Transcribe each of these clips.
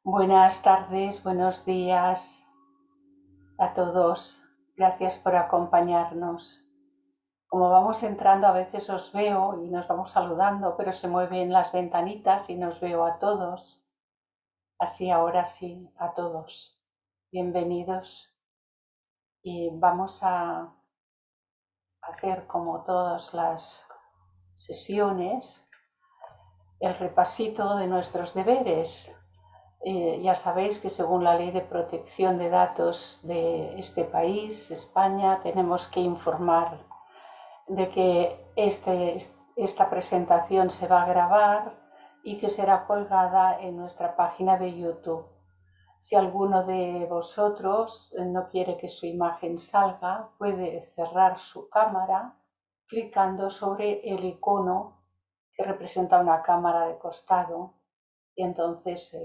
Buenas tardes, buenos días a todos. Gracias por acompañarnos. Como vamos entrando, a veces os veo y nos vamos saludando, pero se mueven las ventanitas y nos veo a todos. Así ahora sí, a todos. Bienvenidos. Y vamos a hacer, como todas las sesiones, el repasito de nuestros deberes. Ya sabéis que según la Ley de Protección de Datos de este país, España, tenemos que informar de que esta presentación se va a grabar y que será colgada en nuestra página de YouTube. Si alguno de vosotros no quiere que su imagen salga, puede cerrar su cámara clicando sobre el icono que representa una cámara de costado y entonces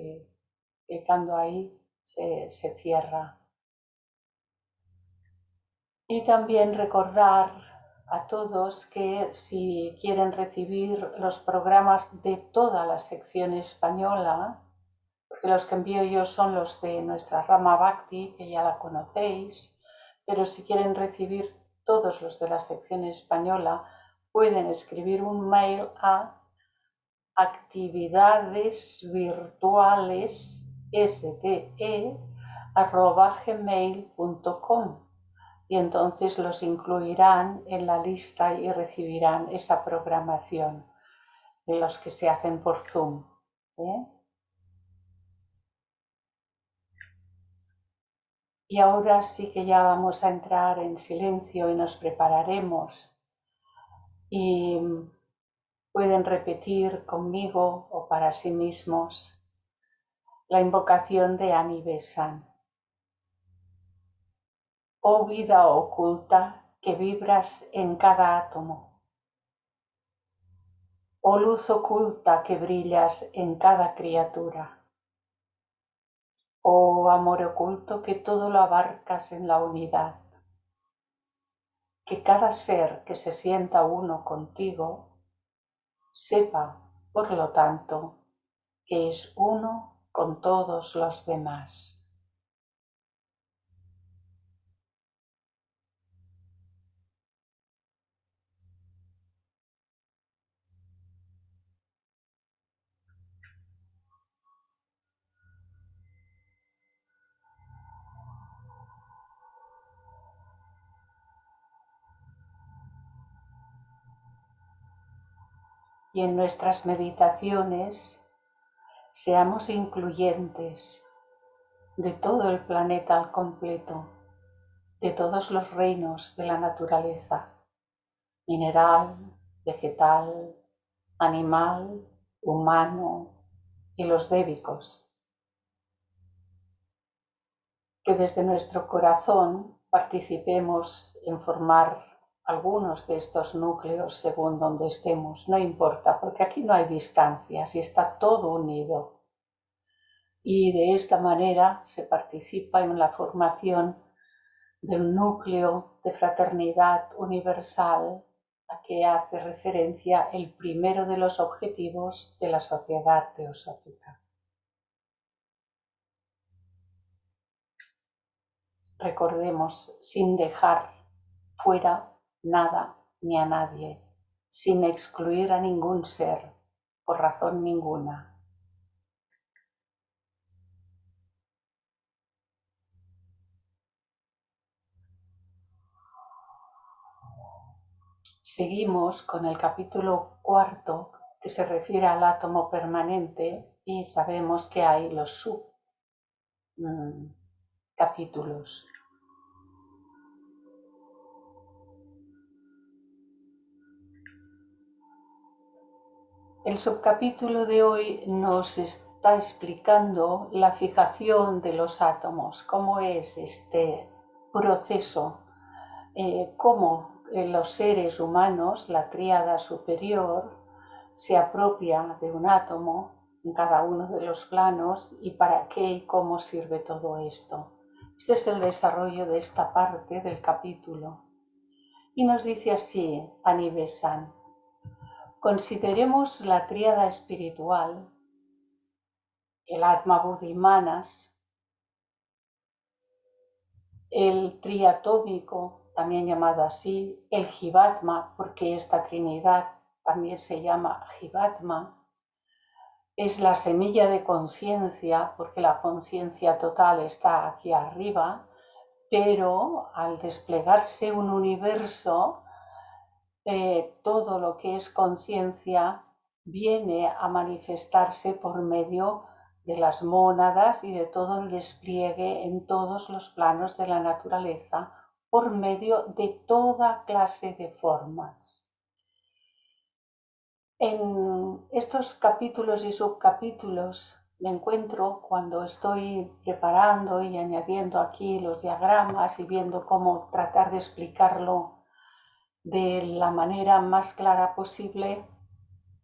clicando ahí se cierra. Y también recordar a todos que si quieren recibir los programas de toda la sección española, porque los que envío yo son los de nuestra rama Bhakti, que ya la conocéis, pero si quieren recibir todos los de la sección española, pueden escribir un mail a actividadesvirtuales@gmail.com y entonces los incluirán en la lista y recibirán esa programación de los que se hacen por Zoom. Y ahora sí que ya vamos a entrar en silencio y nos prepararemos. Y pueden repetir conmigo o para sí mismos la invocación de Annie Besant. Oh vida oculta que vibras en cada átomo. Oh luz oculta que brillas en cada criatura. Oh amor oculto que todo lo abarcas en la unidad. Que cada ser que se sienta uno contigo sepa, por lo tanto, que es uno con todos los demás. Y en nuestras meditaciones seamos incluyentes de todo el planeta al completo, de todos los reinos de la naturaleza, mineral, vegetal, animal, humano y los débicos. Que desde nuestro corazón participemos en formar algunos de estos núcleos según donde estemos, no importa, porque aquí no hay distancias y está todo unido. Y de esta manera se participa en la formación de un núcleo de fraternidad universal a que hace referencia el primero de los objetivos de la sociedad teosófica. Recordemos, sin dejar fuera nada ni a nadie, sin excluir a ningún ser, por razón ninguna. Seguimos con el capítulo 4, que se refiere al átomo permanente, y sabemos que hay los subcapítulos. El subcapítulo de hoy nos está explicando la fijación de los átomos, cómo es este proceso, cómo los seres humanos, la tríada superior, se apropia de un átomo en cada uno de los planos y para qué y cómo sirve todo esto. Este es el desarrollo de esta parte del capítulo. Y nos dice así Annie Besant: « Consideremos la tríada espiritual el Atma Buddhi Manas, el triatómico, también llamado así, el Jivatma, porque esta trinidad también se llama Jivatma, es la semilla de conciencia, porque la conciencia total está aquí arriba, pero al desplegarse un universo, todo lo que es conciencia viene a manifestarse por medio de las mónadas y de todo el despliegue en todos los planos de la naturaleza, por medio de toda clase de formas. En estos capítulos y subcapítulos me encuentro cuando estoy preparando y añadiendo aquí los diagramas y viendo cómo tratar de explicarlo de la manera más clara posible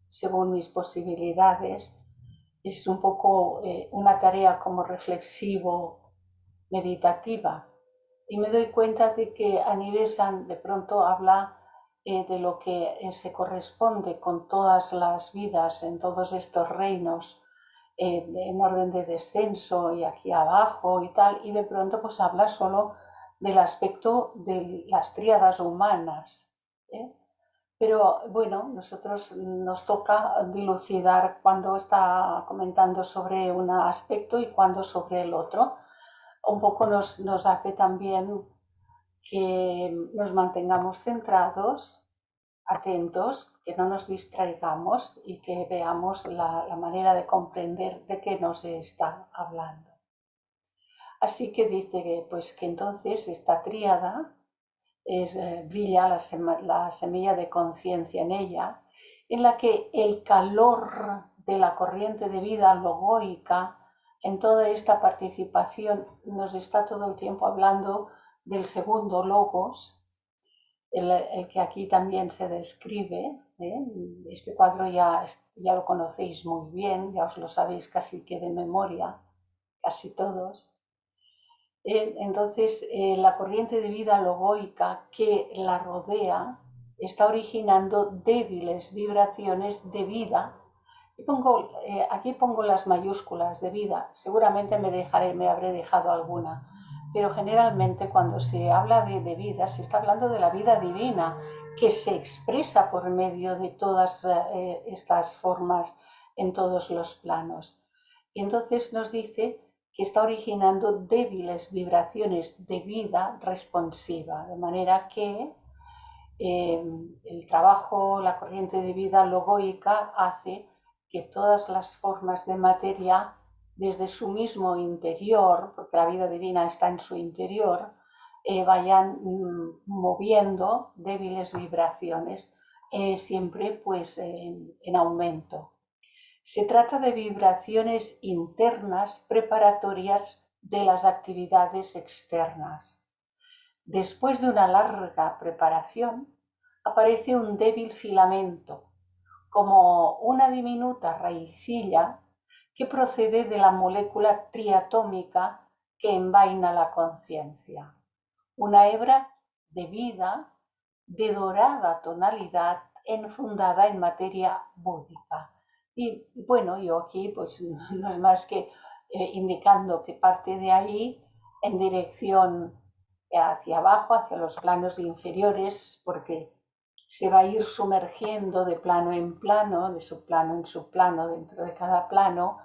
según mis posibilidades. Es un poco una tarea como reflexivo, meditativa. Y me doy cuenta de que Anivesan de pronto habla de lo que se corresponde con todas las vidas en todos estos reinos en orden de descenso y aquí abajo y tal, y de pronto pues habla solo del aspecto de las tríadas humanas. Pero bueno, nosotros nos toca dilucidar cuando está comentando sobre un aspecto y cuando sobre el otro. Un poco nos hace también que nos mantengamos centrados, atentos, que no nos distraigamos y que veamos la manera de comprender de qué nos está hablando. Así que dice que, pues, que entonces esta tríada brilla la semilla de conciencia en ella, en la que el calor de la corriente de vida logoica, en toda esta participación, nos está todo el tiempo hablando del segundo logos, el que aquí también se describe. Este cuadro ya lo conocéis muy bien, ya os lo sabéis casi que de memoria, casi todos. Entonces, la corriente de vida logoica que la rodea está originando débiles vibraciones de vida. Y aquí pongo las mayúsculas de vida. Seguramente me habré dejado alguna. Pero generalmente cuando se habla de vida, se está hablando de la vida divina, que se expresa por medio de todas estas formas en todos los planos. Y entonces nos dice que está originando débiles vibraciones de vida responsiva, de manera que el trabajo, la corriente de vida logoica hace que todas las formas de materia, desde su mismo interior, porque la vida divina está en su interior, vayan moviendo débiles vibraciones, siempre pues en aumento. Se trata de vibraciones internas preparatorias de las actividades externas. Después de una larga preparación, aparece un débil filamento, como una diminuta raicilla que procede de la molécula triatómica que envaina la conciencia. Una hebra de vida de dorada tonalidad enfundada en materia búdica. Y bueno, yo aquí pues no es más que indicando que parte de ahí en dirección hacia abajo, hacia los planos inferiores, porque se va a ir sumergiendo de plano en plano, de subplano en subplano, dentro de cada plano.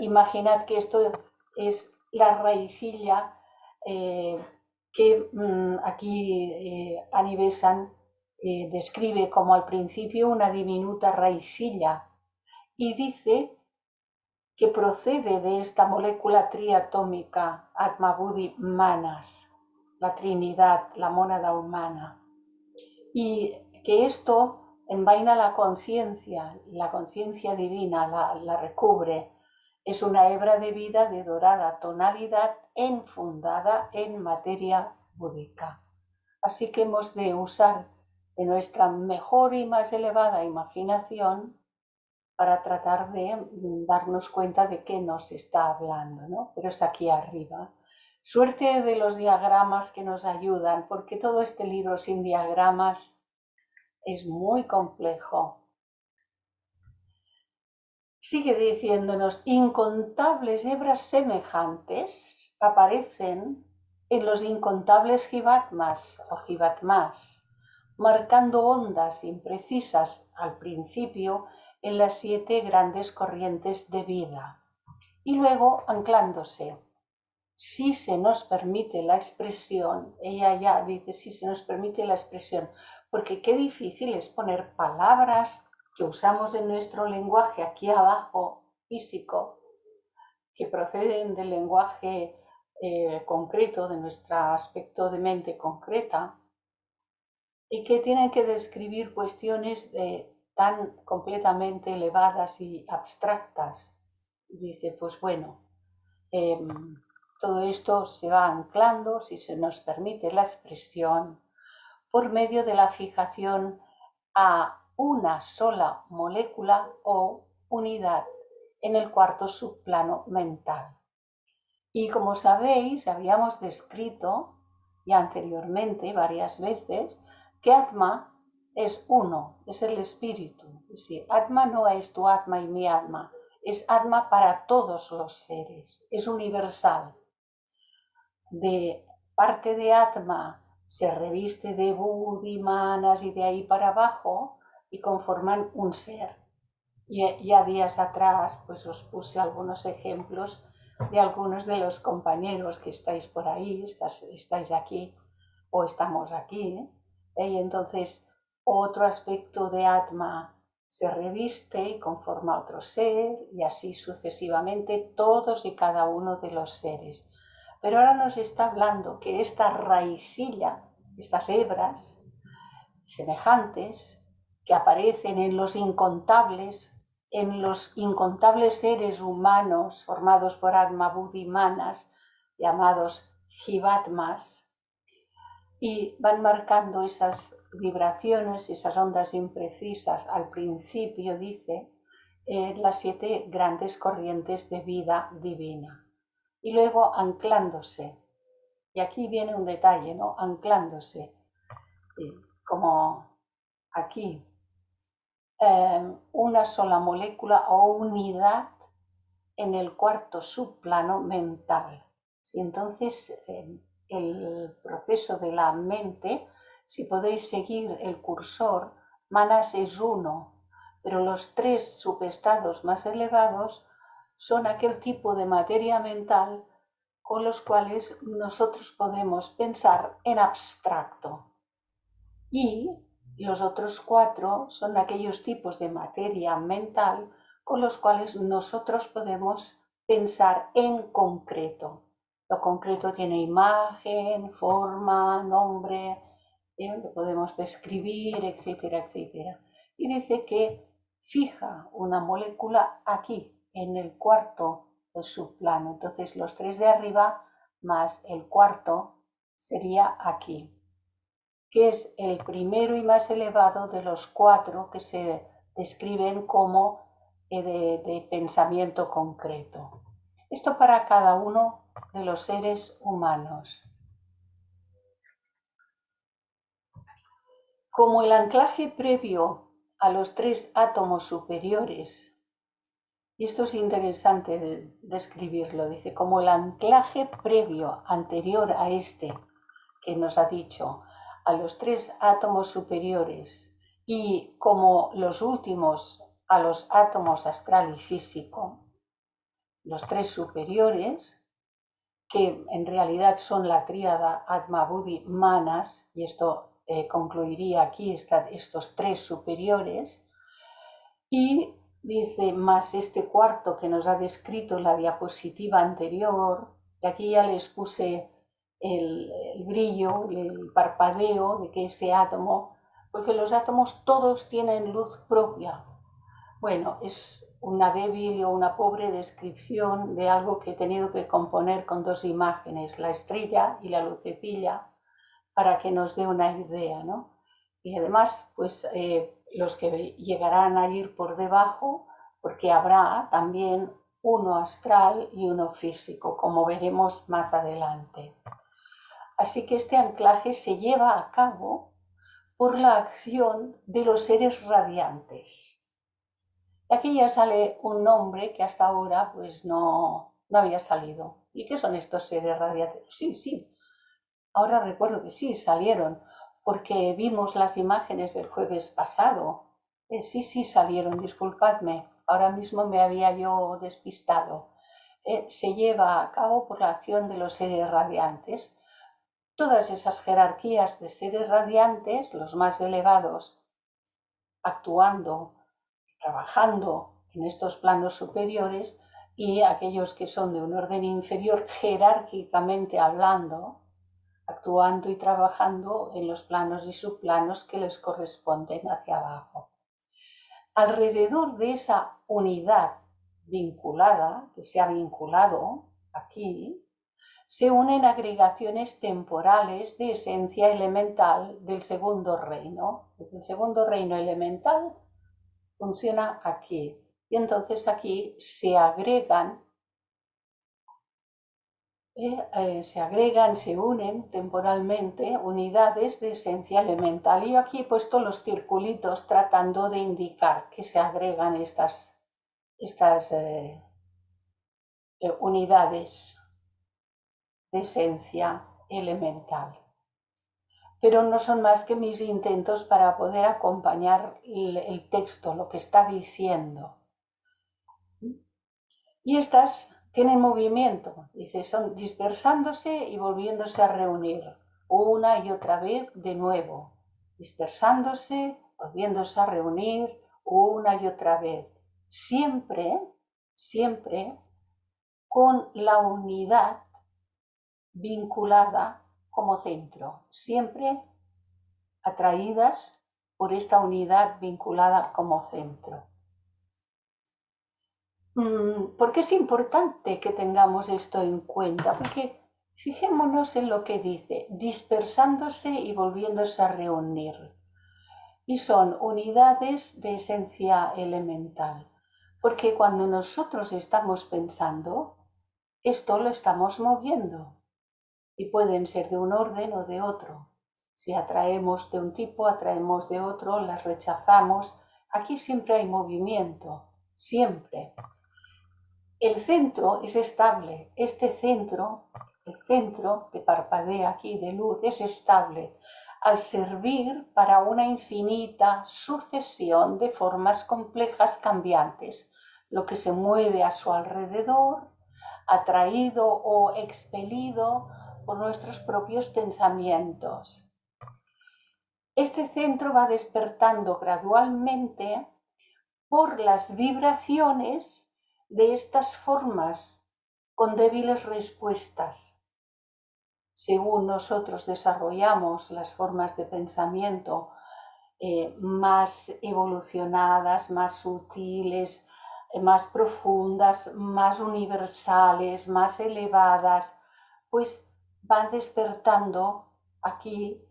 Imaginad que esto es la raicilla que aquí Anivesan describe como al principio una diminuta raicilla y dice que procede de esta molécula triatómica Atma Buddhi Manas, la Trinidad, la mónada humana, y que esto envaina la conciencia divina la recubre. Es una hebra de vida de dorada tonalidad enfundada en materia búdica. Así que hemos de usar de nuestra mejor y más elevada imaginación para tratar de darnos cuenta de qué nos está hablando, ¿no? Pero es aquí arriba. Suerte de los diagramas que nos ayudan, porque todo este libro sin diagramas es muy complejo. Sigue diciéndonos, incontables hebras semejantes aparecen en los incontables jivatmas o jivatmas, marcando ondas imprecisas al principio en las 7 grandes corrientes de vida y luego anclándose. Si se nos permite la expresión, ella ya dice si se nos permite la expresión, porque qué difícil es poner palabras que usamos en nuestro lenguaje aquí abajo, físico, que proceden del lenguaje concreto, de nuestro aspecto de mente concreta, y que tienen que describir cuestiones tan completamente elevadas y abstractas. Dice, pues bueno, todo esto se va anclando, si se nos permite la expresión, por medio de la fijación a una sola molécula o unidad en el cuarto subplano mental. Y como sabéis, habíamos descrito ya anteriormente varias veces que Atma es uno, es el espíritu. Es decir, Atma no es tu Atma y mi Atma, es Atma para todos los seres, es universal. De parte de Atma se reviste de Buddhi, Manas y de ahí para abajo y conforman un ser. Y ya días atrás pues os puse algunos ejemplos de algunos de los compañeros que estáis por ahí, estáis aquí o estamos aquí, y entonces otro aspecto de Atma se reviste y conforma otro ser y así sucesivamente todos y cada uno de los seres. Pero ahora nos está hablando que esta raicilla, estas hebras semejantes que aparecen en los incontables seres humanos formados por Atma, Buddhi, Manas, llamados Jivatmas, y van marcando esas vibraciones, esas ondas imprecisas al principio, dice, las 7 grandes corrientes de vida divina. Y luego anclándose. Y aquí viene un detalle, ¿no? Anclándose. Como aquí, una sola molécula o unidad en el cuarto subplano mental. Y entonces el proceso de la mente, si podéis seguir el cursor, Manas es uno, pero los 3 subestados más elevados son aquel tipo de materia mental con los cuales nosotros podemos pensar en abstracto. Y los otros 4 son aquellos tipos de materia mental con los cuales nosotros podemos pensar en concreto. Lo concreto tiene imagen, forma, nombre, lo podemos describir, etcétera, etcétera. Y dice que fija una molécula aquí, en el cuarto subplano. Entonces los 3 de arriba más el cuarto sería aquí, que es el primero y más elevado de los 4 que se describen como de pensamiento concreto. Esto para cada uno de los seres humanos. Como el anclaje previo a los 3 átomos superiores, y esto es interesante describirlo, dice, como el anclaje previo, anterior a este, que nos ha dicho, a los 3 átomos superiores y como los últimos a los átomos astral y físico, los 3 superiores, que en realidad son la tríada Atma, Buddhi, Manas, y esto concluiría aquí estos 3 superiores, y dice más este cuarto que nos ha descrito la diapositiva anterior, que aquí ya les puse el brillo, el parpadeo de que ese átomo, porque los átomos todos tienen luz propia. Bueno, es una débil o una pobre descripción de algo que he tenido que componer con 2 imágenes, la estrella y la lucecilla, para que nos dé una idea, ¿no? Y además, pues los que llegarán a ir por debajo, porque habrá también uno astral y uno físico, como veremos más adelante. Así que este anclaje se lleva a cabo por la acción de los seres radiantes. Y aquí ya sale un nombre que hasta ahora pues no había salido. ¿Y qué son estos seres radiantes? Sí, ahora recuerdo que sí, salieron, porque vimos las imágenes el jueves pasado. Sí, salieron, disculpadme, ahora mismo me había yo despistado. Se lleva a cabo por la acción de los seres radiantes. Todas esas jerarquías de seres radiantes, los más elevados, actuando, trabajando en estos planos superiores, y aquellos que son de un orden inferior, jerárquicamente hablando, actuando y trabajando en los planos y subplanos que les corresponden hacia abajo. Alrededor de esa unidad vinculada, que se ha vinculado aquí, se unen agregaciones temporales de esencia elemental del segundo reino. El segundo reino elemental funciona aquí. Y entonces aquí se agregan, se unen temporalmente unidades de esencia elemental. Y yo aquí he puesto los circulitos tratando de indicar que se agregan estas unidades de esencia elemental. Pero no son más que mis intentos para poder acompañar el texto, lo que está diciendo. Y estas tienen movimiento, dice, son dispersándose y volviéndose a reunir, una y otra vez de nuevo, dispersándose, volviéndose a reunir, una y otra vez, siempre con la unidad vinculada como centro, siempre atraídas por esta unidad vinculada como centro. ¿Por qué es importante que tengamos esto en cuenta? Porque fijémonos en lo que dice, dispersándose y volviéndose a reunir. Y son unidades de esencia elemental. Porque cuando nosotros estamos pensando, esto lo estamos moviendo. Y pueden ser de un orden o de otro. Si atraemos de un tipo, atraemos de otro, las rechazamos. Aquí siempre hay movimiento, siempre. El centro es estable. Este centro, el centro que parpadea aquí de luz, es estable al servir para una infinita sucesión de formas complejas cambiantes. Lo que se mueve a su alrededor, atraído o expelido por nuestros propios pensamientos. Este centro va despertando gradualmente por las vibraciones de estas formas con débiles respuestas. Según nosotros desarrollamos las formas de pensamiento más evolucionadas, más sutiles, más profundas, más universales, más elevadas, pues van despertando aquí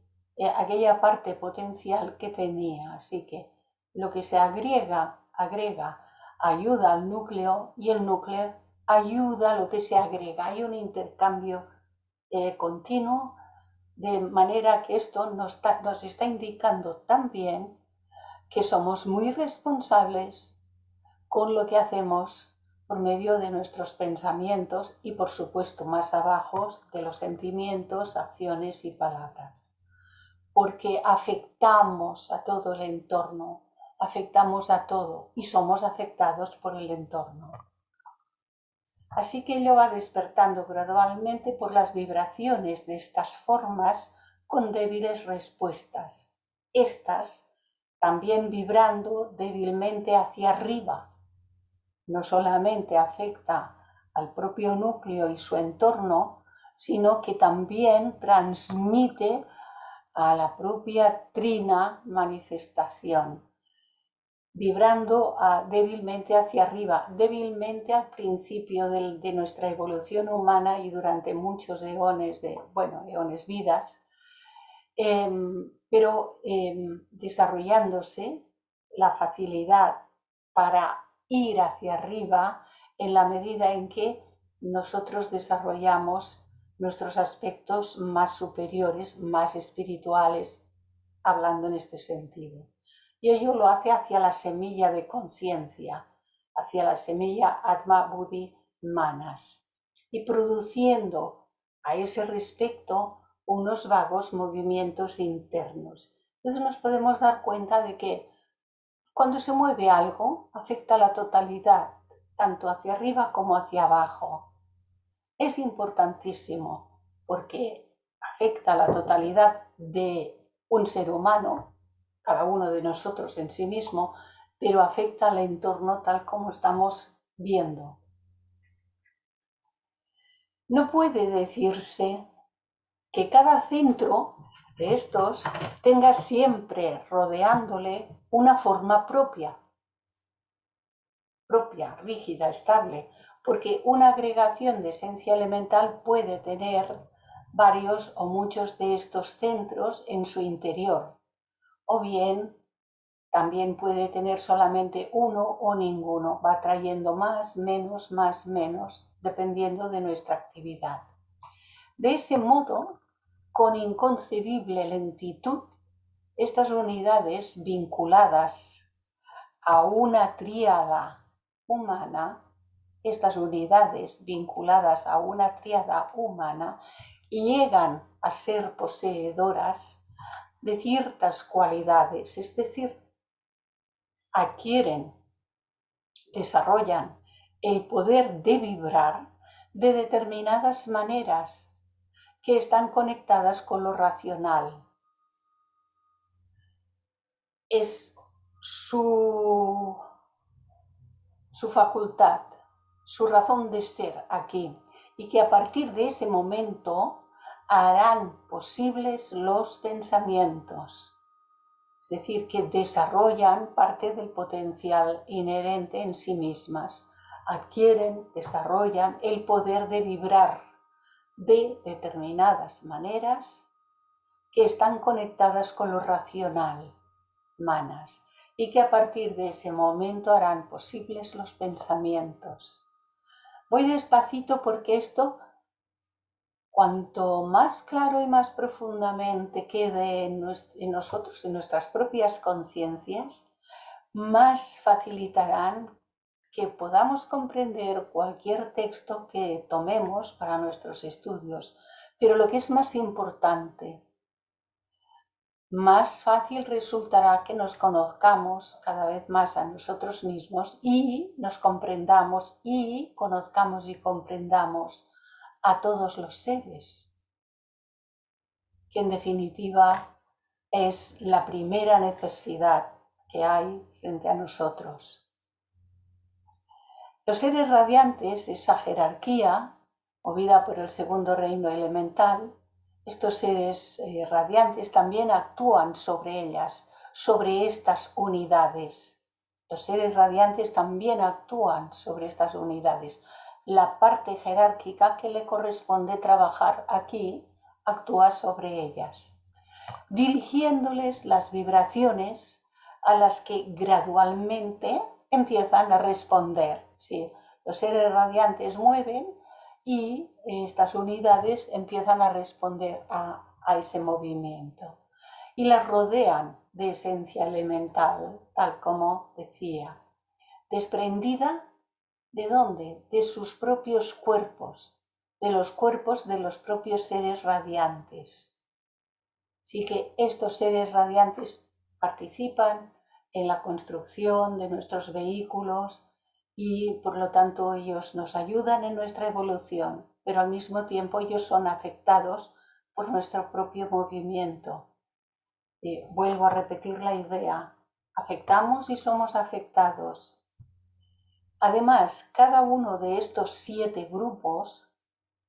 aquella parte potencial que tenía. Así que lo que se agrega ayuda al núcleo y el núcleo ayuda a lo que se agrega. Hay un intercambio continuo, de manera que esto nos está indicando también que somos muy responsables con lo que hacemos por medio de nuestros pensamientos y, por supuesto, más abajo, de los sentimientos, acciones y palabras. Porque afectamos a todo el entorno, afectamos a todo y somos afectados por el entorno. Así que ello va despertando gradualmente por las vibraciones de estas formas con débiles respuestas. Estas también vibrando débilmente hacia arriba. No solamente afecta al propio núcleo y su entorno, sino que también transmite a la propia trina manifestación, vibrando débilmente hacia arriba, débilmente al principio de nuestra evolución humana y durante muchos eones vidas, pero desarrollándose la facilidad para ir hacia arriba en la medida en que nosotros desarrollamos nuestros aspectos más superiores, más espirituales, hablando en este sentido. Y ello lo hace hacia la semilla de conciencia, hacia la semilla Atma Buddhi Manas y produciendo a ese respecto unos vagos movimientos internos. Entonces nos podemos dar cuenta de que cuando se mueve algo afecta a la totalidad, tanto hacia arriba como hacia abajo. Es importantísimo porque afecta a la totalidad de un ser humano, cada uno de nosotros en sí mismo, pero afecta al entorno tal como estamos viendo. No puede decirse que cada centro de estos tenga siempre rodeándole una forma propia, rígida, estable, porque una agregación de esencia elemental puede tener varios o muchos de estos centros en su interior, o bien también puede tener solamente uno o ninguno, va trayendo más, menos, dependiendo de nuestra actividad. De ese modo, con inconcebible lentitud, estas unidades vinculadas a una tríada humana, llegan a ser poseedoras de ciertas cualidades, es decir, adquieren, desarrollan el poder de vibrar de determinadas maneras que están conectadas con lo racional. Es su facultad, su razón de ser aquí, y que a partir de ese momento harán posibles los pensamientos, es decir, que desarrollan parte del potencial inherente en sí mismas, adquieren, desarrollan el poder de vibrar de determinadas maneras que están conectadas con lo racional, manas, y que a partir de ese momento harán posibles los pensamientos. Voy despacito porque esto, cuanto más claro y más profundamente quede en nosotros, en nuestras propias conciencias, más facilitarán que podamos comprender cualquier texto que tomemos para nuestros estudios. Pero lo que es más importante, más fácil resultará que nos conozcamos cada vez más a nosotros mismos y nos comprendamos y conozcamos y comprendamos a todos los seres, que en definitiva es la primera necesidad que hay frente a nosotros. Los seres radiantes, esa jerarquía, movida por el segundo reino elemental, estos seres radiantes también actúan sobre ellas, sobre estas unidades. Los seres radiantes también actúan sobre estas unidades. La parte jerárquica que le corresponde trabajar aquí actúa sobre ellas, dirigiéndoles las vibraciones a las que gradualmente empiezan a responder. ¿Sí? Los seres radiantes mueven y estas unidades empiezan a responder a ese movimiento y las rodean de esencia elemental, tal como decía, desprendida ¿de dónde? De sus propios cuerpos, de los cuerpos de los propios seres radiantes. Así que estos seres radiantes participan en la construcción de nuestros vehículos y por lo tanto ellos nos ayudan en nuestra evolución, pero al mismo tiempo ellos son afectados por nuestro propio movimiento. Vuelvo a repetir la idea, afectamos y somos afectados. Además, cada uno de estos 7 grupos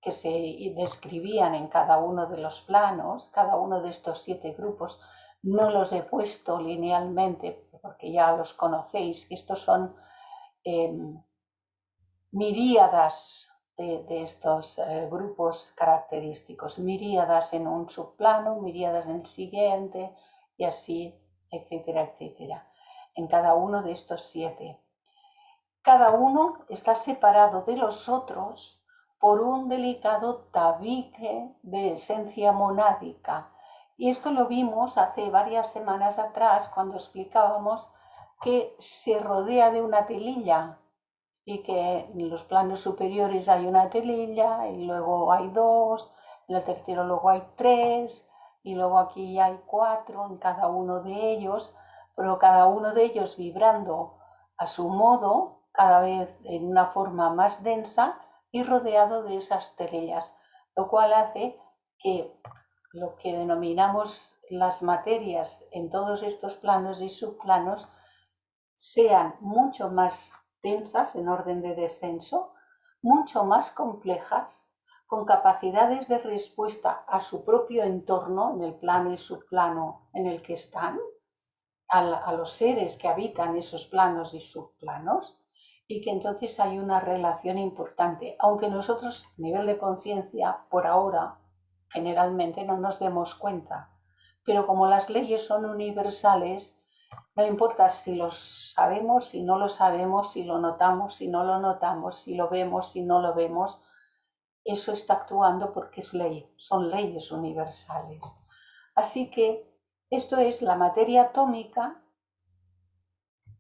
que se describían en cada uno de los planos, cada uno de estos 7 grupos, no los he puesto linealmente porque ya los conocéis, que estos son miríadas de estos grupos característicos, miríadas en un subplano, miríadas en el siguiente y así, etcétera, etcétera, en cada uno de estos 7. Cada uno está separado de los otros por un delicado tabique de esencia monádica. Y esto lo vimos hace varias semanas atrás cuando explicábamos que se rodea de una telilla y que en los planos superiores hay una telilla y luego hay dos, en el tercero luego hay tres y luego aquí hay cuatro en cada uno de ellos, pero cada uno de ellos vibrando a su modo, cada vez en una forma más densa y rodeado de esas telillas, lo cual hace que lo que denominamos las materias en todos estos planos y subplanos sean mucho más densas en orden de descenso, mucho más complejas, con capacidades de respuesta a su propio entorno, en el plano y subplano en el que están, a los seres que habitan esos planos y subplanos, y que entonces hay una relación importante, aunque nosotros a nivel de conciencia, por ahora, generalmente no nos demos cuenta. Pero como las leyes son universales, no importa si lo sabemos, si no lo sabemos, si lo notamos, si no lo notamos, si lo vemos, si no lo vemos, eso está actuando porque es ley, son leyes universales. Así que esto es la materia atómica,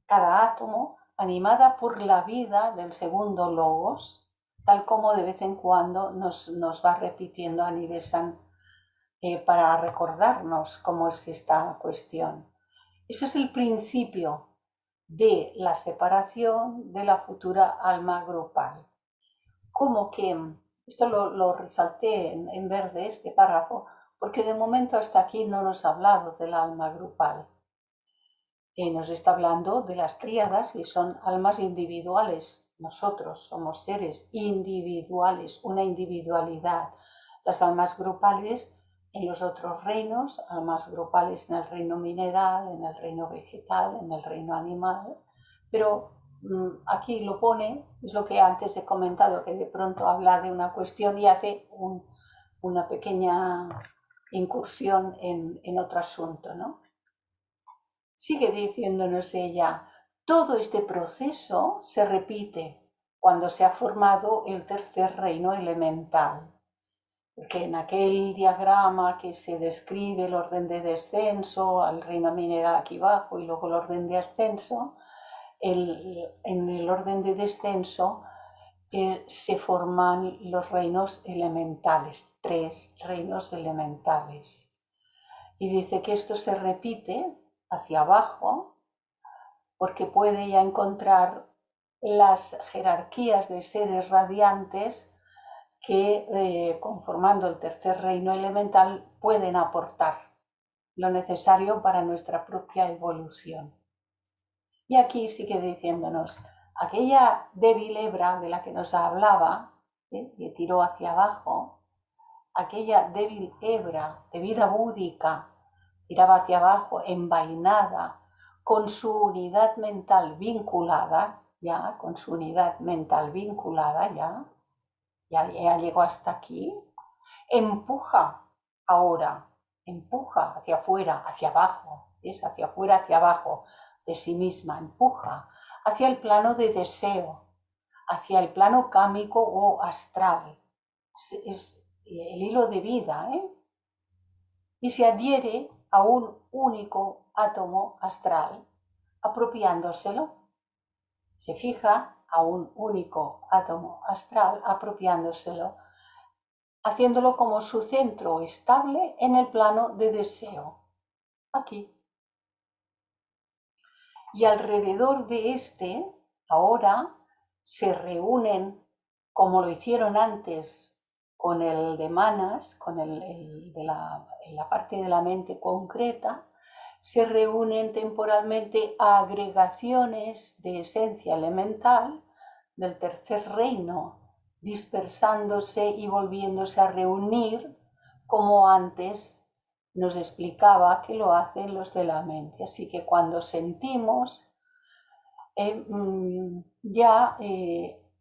cada átomo, animada por la vida del segundo logos, tal como de vez en cuando nos va repitiendo Aniresan para recordarnos cómo es esta cuestión. Ese es el principio de la separación de la futura alma grupal. Como que, esto lo resalté en verde, este párrafo, porque de momento hasta aquí no nos ha hablado del alma grupal. Nos está hablando de las tríadas y son almas individuales. Nosotros somos seres individuales, una individualidad. Las almas grupales en los otros reinos, almas grupales en el reino mineral, en el reino vegetal, en el reino animal, pero aquí lo pone, es lo que antes he comentado, que de pronto habla de una cuestión y hace una pequeña incursión en otro asunto, ¿no? Sigue diciéndonos ella, todo este proceso se repite cuando se ha formado el tercer reino elemental. Porque en aquel diagrama que se describe el orden de descenso al reino mineral aquí abajo y luego el orden de ascenso, en el orden de descenso se forman los reinos elementales, 3 reinos elementales. Y dice que esto se repite hacia abajo porque puede ya encontrar las jerarquías de seres radiantes que, conformando el tercer reino elemental, pueden aportar lo necesario para nuestra propia evolución. Y aquí sigue diciéndonos, aquella débil hebra de la que nos hablaba, que tiró hacia abajo, aquella débil hebra de vida búdica, tiraba hacia abajo, envainada, con su unidad mental vinculada, ya, con su unidad mental vinculada, ya llegó hasta aquí, empuja ahora, empuja hacia afuera, hacia abajo, es hacia afuera, hacia abajo de sí misma, empuja hacia el plano de deseo, hacia el plano cámico o astral. Es el hilo de vida, y se adhiere a un único átomo astral, apropiándoselo. Se fija a un único átomo astral, apropiándoselo, haciéndolo como su centro estable en el plano de deseo, aquí. Y alrededor de este, ahora, se reúnen, como lo hicieron antes con el de Manas, con el de la parte de la mente concreta, se reúnen temporalmente agregaciones de esencia elemental del tercer reino, dispersándose y volviéndose a reunir como antes nos explicaba que lo hacen los de la mente. Así que cuando sentimos, ya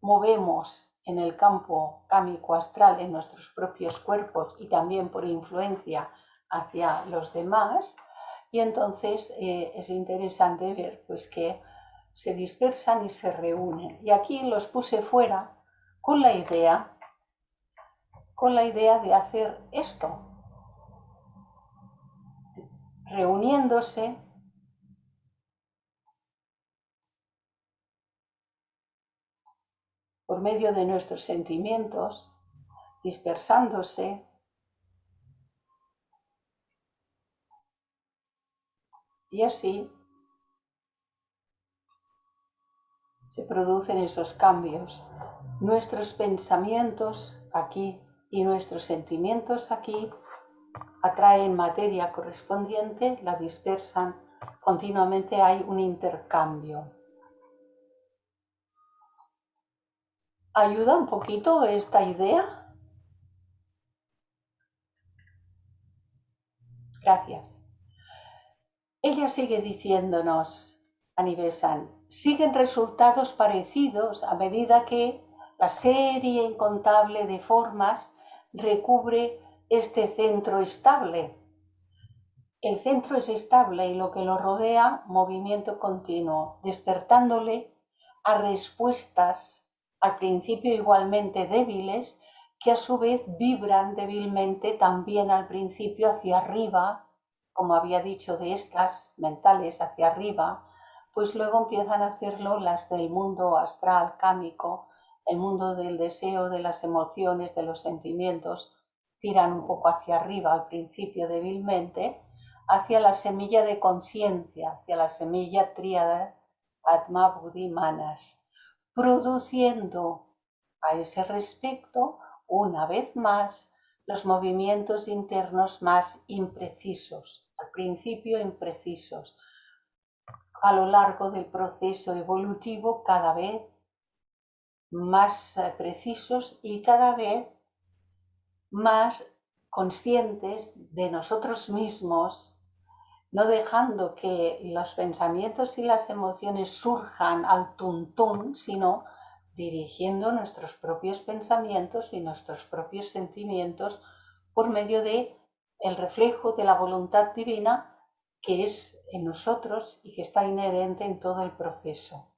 movemos en el campo cámico astral en nuestros propios cuerpos y también por influencia hacia los demás, y entonces es interesante ver pues que se dispersan y se reúnen. Y aquí los puse fuera con la idea de hacer esto, reuniéndose por medio de nuestros sentimientos, dispersándose, y así se producen esos cambios. Nuestros pensamientos aquí y nuestros sentimientos aquí atraen materia correspondiente, la dispersan, continuamente hay un intercambio. ¿Ayuda un poquito esta idea? Gracias. Ella sigue diciéndonos, Anibesan, siguen resultados parecidos a medida que la serie incontable de formas recubre este centro estable. El centro es estable y lo que lo rodea, movimiento continuo, despertándole a respuestas al principio igualmente débiles, que a su vez vibran débilmente también al principio hacia arriba, como había dicho, de estas mentales hacia arriba, pues luego empiezan a hacerlo las del mundo astral, cámico, el mundo del deseo, de las emociones, de los sentimientos, tiran un poco hacia arriba al principio débilmente, hacia la semilla de conciencia, hacia la semilla tríada Atma, Buddhi, Manas, produciendo a ese respecto, una vez más, los movimientos internos más imprecisos, al principio imprecisos, a lo largo del proceso evolutivo cada vez más precisos y cada vez más conscientes de nosotros mismos, no dejando que los pensamientos y las emociones surjan al tuntún, sino dirigiendo nuestros propios pensamientos y nuestros propios sentimientos por medio de el reflejo de la voluntad divina que es en nosotros y que está inherente en todo el proceso.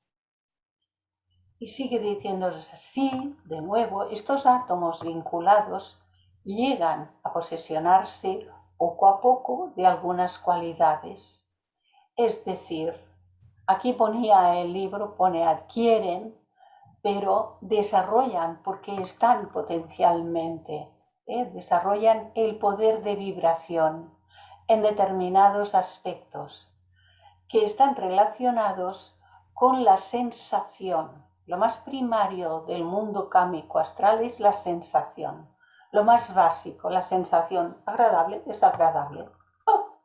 Y sigue diciéndonos así, de nuevo, estos átomos vinculados llegan a posesionarse poco a poco de algunas cualidades. Es decir, aquí ponía el libro, pone adquieren, pero desarrollan porque están potencialmente, desarrollan el poder de vibración en determinados aspectos que están relacionados con la sensación. Lo más primario del mundo cámico astral es la sensación. Lo más básico, la sensación agradable, desagradable. ¡Oh!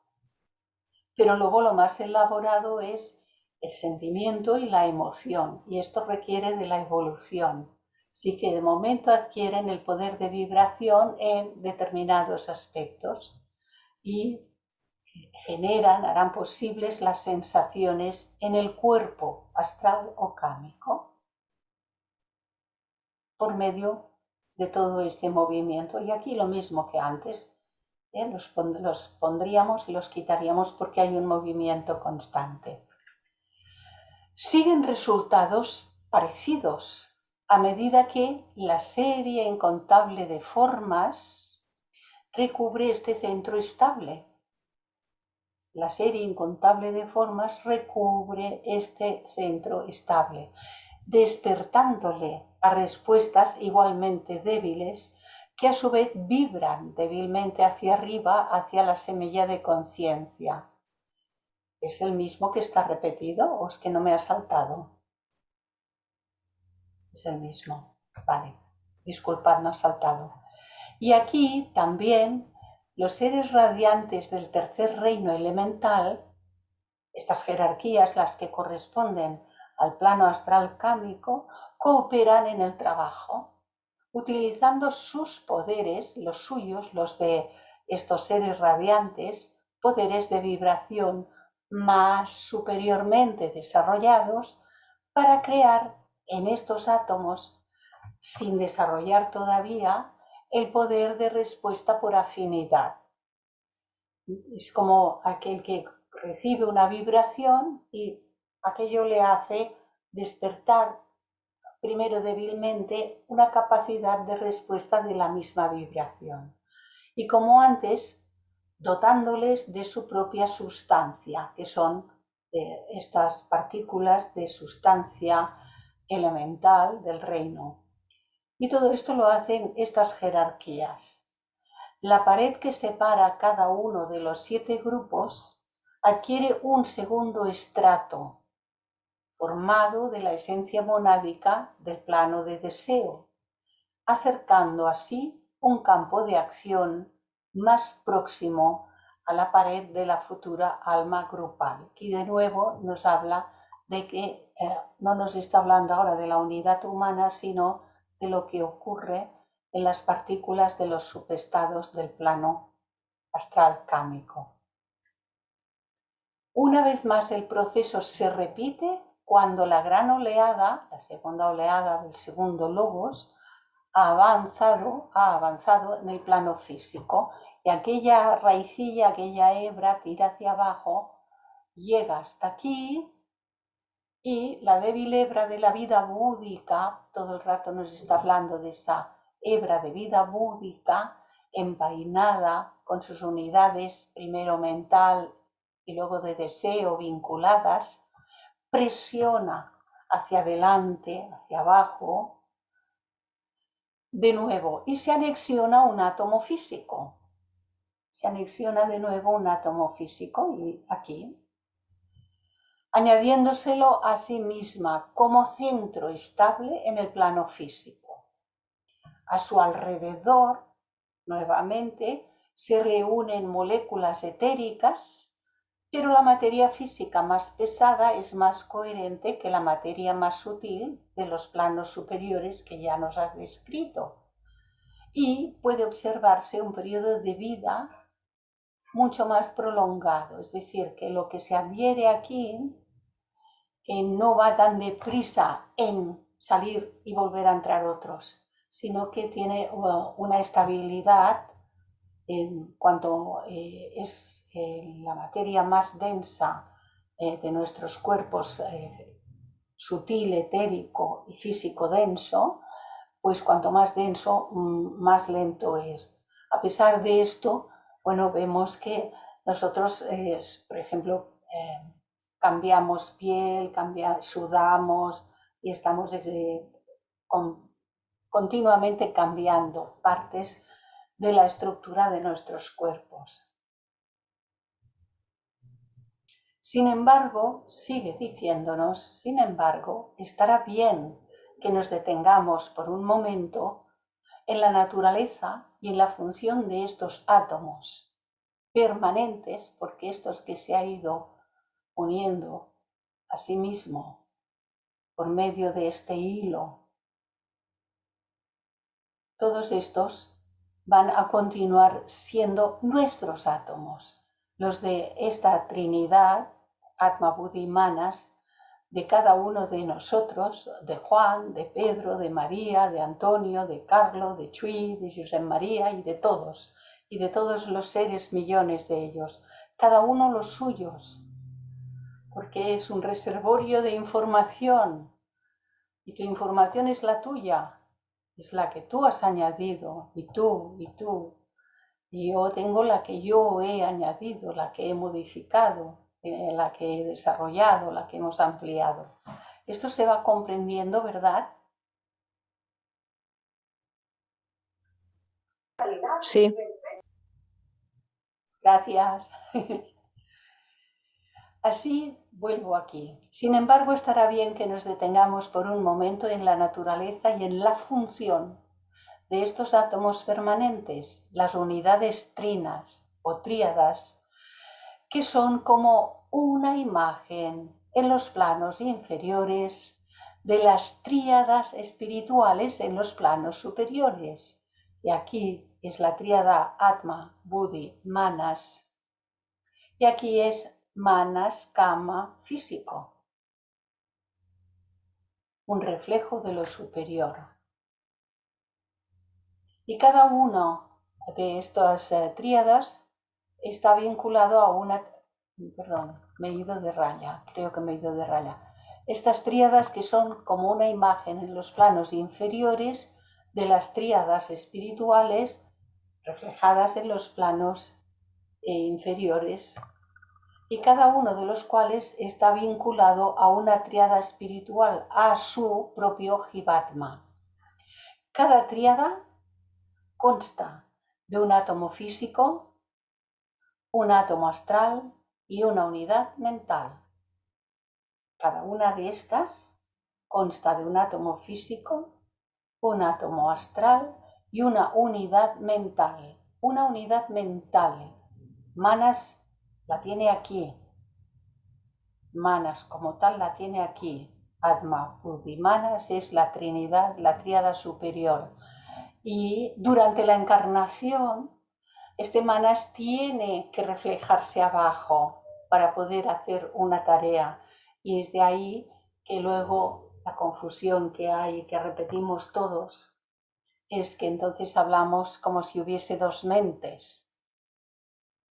Pero luego lo más elaborado es el sentimiento y la emoción, y esto requiere de la evolución. Sí que de momento adquieren el poder de vibración en determinados aspectos y generan, harán posibles las sensaciones en el cuerpo astral o cámico por medio de todo este movimiento. Y aquí lo mismo que antes, los pondríamos y los quitaríamos porque hay un movimiento constante. Siguen resultados parecidos a medida que la serie incontable de formas recubre este centro estable. La serie incontable de formas recubre este centro estable, despertándole a respuestas igualmente débiles que a su vez vibran débilmente hacia arriba, hacia la semilla de conciencia. ¿Es el mismo que está repetido o es que no me ha saltado? Es el mismo. Vale, disculpad, no ha saltado. Y aquí también los seres radiantes del tercer reino elemental, estas jerarquías, las que corresponden al plano astral cámico, cooperan en el trabajo, utilizando sus poderes, los suyos, los de estos seres radiantes, poderes de vibración más superiormente desarrollados, para crear en estos átomos, sin desarrollar todavía, el poder de respuesta por afinidad. Es como aquel que recibe una vibración y aquello le hace despertar primero débilmente una capacidad de respuesta de la misma vibración. Y como antes, dotándoles de su propia sustancia, que son estas partículas de sustancia elemental del reino. Y todo esto lo hacen estas jerarquías. La pared que separa cada uno de los 7 grupos adquiere un segundo estrato, formado de la esencia monádica del plano de deseo, acercando así un campo de acción más próximo a la pared de la futura alma grupal. Y de nuevo nos habla de que no nos está hablando ahora de la unidad humana, sino de lo que ocurre en las partículas de los subestados del plano astral cámico. Una vez más el proceso se repite cuando la gran oleada, la segunda oleada del segundo logos, ha avanzado en el plano físico, y aquella raicilla, aquella hebra tira hacia abajo, llega hasta aquí, y la débil hebra de la vida búdica, todo el rato nos está hablando de esa hebra de vida búdica, envainada con sus unidades, primero mental y luego de deseo vinculadas, presiona hacia adelante, hacia abajo, de nuevo, y se anexiona un átomo físico. Se anexiona de nuevo un átomo físico, y aquí, añadiéndoselo a sí misma como centro estable en el plano físico. A su alrededor, nuevamente, se reúnen moléculas etéricas, pero la materia física más pesada es más coherente que la materia más sutil de los planos superiores que ya nos has descrito. Y puede observarse un periodo de vida mucho más prolongado, es decir, que lo que se adhiere aquí no va tan deprisa en salir y volver a entrar otros, sino que tiene una estabilidad en cuanto es la materia más densa de nuestros cuerpos, sutil, etérico y físico denso, pues cuanto más denso, más lento es. A pesar de esto, bueno, vemos que nosotros, por ejemplo, cambiamos piel, sudamos y estamos continuamente cambiando partes de la estructura de nuestros cuerpos. Sin embargo, sigue diciéndonos, sin embargo, estará bien que nos detengamos por un momento en la naturaleza y en la función de estos átomos permanentes, porque estos que se ha ido uniendo a sí mismo por medio de este hilo, todos estos van a continuar siendo nuestros átomos, los de esta Trinidad, Atma, Buddhi y Manas, de cada uno de nosotros, de Juan, de Pedro, de María, de Antonio, de Carlos, de Chuy, de José María y de todos los seres, millones de ellos, cada uno los suyos, porque es un reservorio de información y tu información es la tuya, es la que tú has añadido, y tú. Y yo tengo la que yo he añadido, la que he modificado, la que he desarrollado, la que hemos ampliado. Esto se va comprendiendo, ¿verdad? Sí. Gracias. Así vuelvo aquí. Sin embargo, estará bien que nos detengamos por un momento en la naturaleza y en la función de estos átomos permanentes, las unidades trinas o tríadas, que son como una imagen en los planos inferiores de las tríadas espirituales en los planos superiores. Y aquí es la tríada Atma, Buddhi, Manas. Y aquí es Manas, Kama, físico. Un reflejo de lo superior. Y cada uno de estas tríadas está vinculado a una... Perdón, me he ido de raya, creo que me he ido de raya. Estas tríadas que son como una imagen en los planos inferiores de las tríadas espirituales reflejadas en los planos inferiores y cada uno de los cuales está vinculado a una tríada espiritual, a su propio Jivatma. Cada tríada consta de un átomo físico, un átomo astral y una unidad mental. Cada una de estas consta de un átomo físico, un átomo astral y una unidad mental. Una unidad mental. Manas la tiene aquí. Manas como tal la tiene aquí. Atma, Buddhi, Manas es la Trinidad, la tríada superior. Y durante la encarnación, este Manas tiene que reflejarse abajo para poder hacer una tarea. Y es de ahí que luego la confusión que hay, que repetimos todos, es que entonces hablamos como si hubiese dos mentes.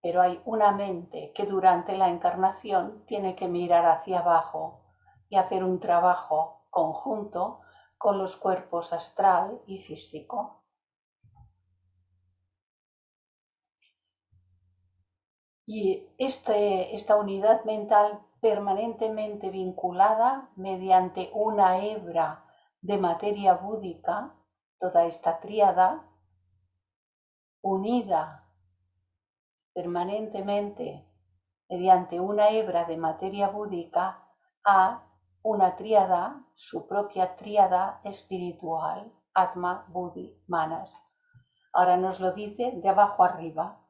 Pero hay una mente que durante la encarnación tiene que mirar hacia abajo y hacer un trabajo conjunto con los cuerpos astral y físico. Y esta unidad mental permanentemente vinculada mediante una hebra de materia búdica, toda esta tríada unida permanentemente mediante una hebra de materia búdica a una tríada, su propia tríada espiritual, Atma, Buddhi, Manas. Ahora nos lo dice de abajo arriba.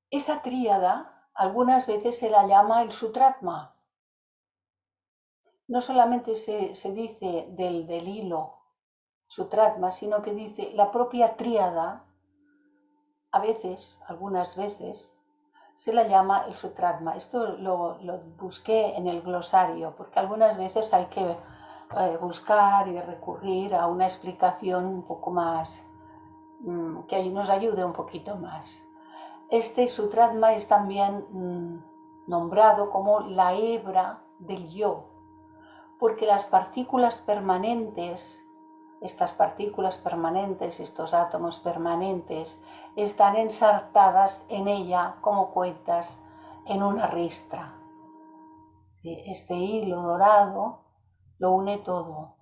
Esa tríada algunas veces se la llama el Sutratma. No solamente se dice del hilo Sutratma, sino que dice la propia tríada. A veces, algunas veces, se la llama el Sutratma. Esto lo busqué en el glosario, porque algunas veces hay que buscar y recurrir a una explicación un poco más, que nos ayude un poquito más. Este Sutratma es también nombrado como la hebra del yo, porque las partículas permanentes, estas partículas permanentes, estos átomos permanentes, están ensartadas en ella como cuentas en una ristra. Este hilo dorado lo une todo.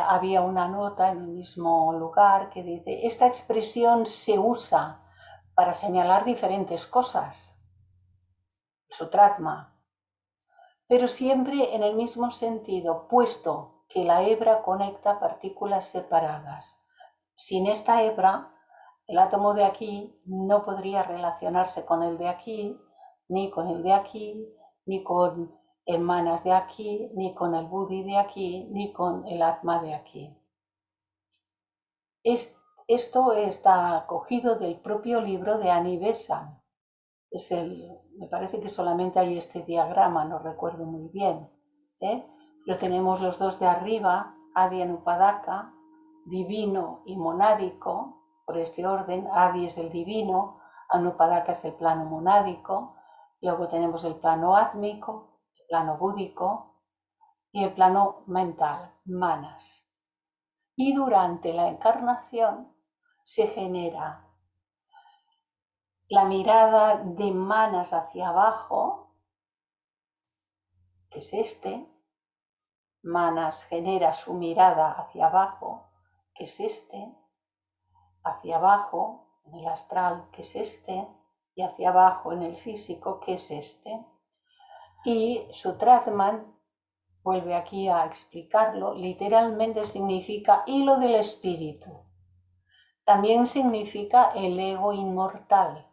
Había una nota en el mismo lugar que dice: esta expresión se usa para señalar diferentes cosas, Sutratma, pero siempre en el mismo sentido, puesto que la hebra conecta partículas separadas. Sin esta hebra, el átomo de aquí no podría relacionarse con el de aquí, ni con el de aquí, ni con el Manas de aquí, ni con el Buddhi de aquí, ni con el Atma de aquí. Esto está cogido del propio libro de Annie Besant. Me parece que solamente hay este diagrama, no recuerdo muy bien, pero tenemos los dos de arriba, Adi Anupadaka, divino y monádico, por este orden. Adi es el divino, Anupadaka es el plano monádico, luego tenemos el plano átmico, el plano búdico y el plano mental, Manas. Y durante la encarnación se genera la mirada de Manas hacia abajo, que es este. Manas genera su mirada hacia abajo, que es este, hacia abajo en el astral, que es este, y hacia abajo en el físico, que es este. Y Sutratman vuelve aquí a explicarlo, literalmente significa hilo del espíritu. También significa el ego inmortal,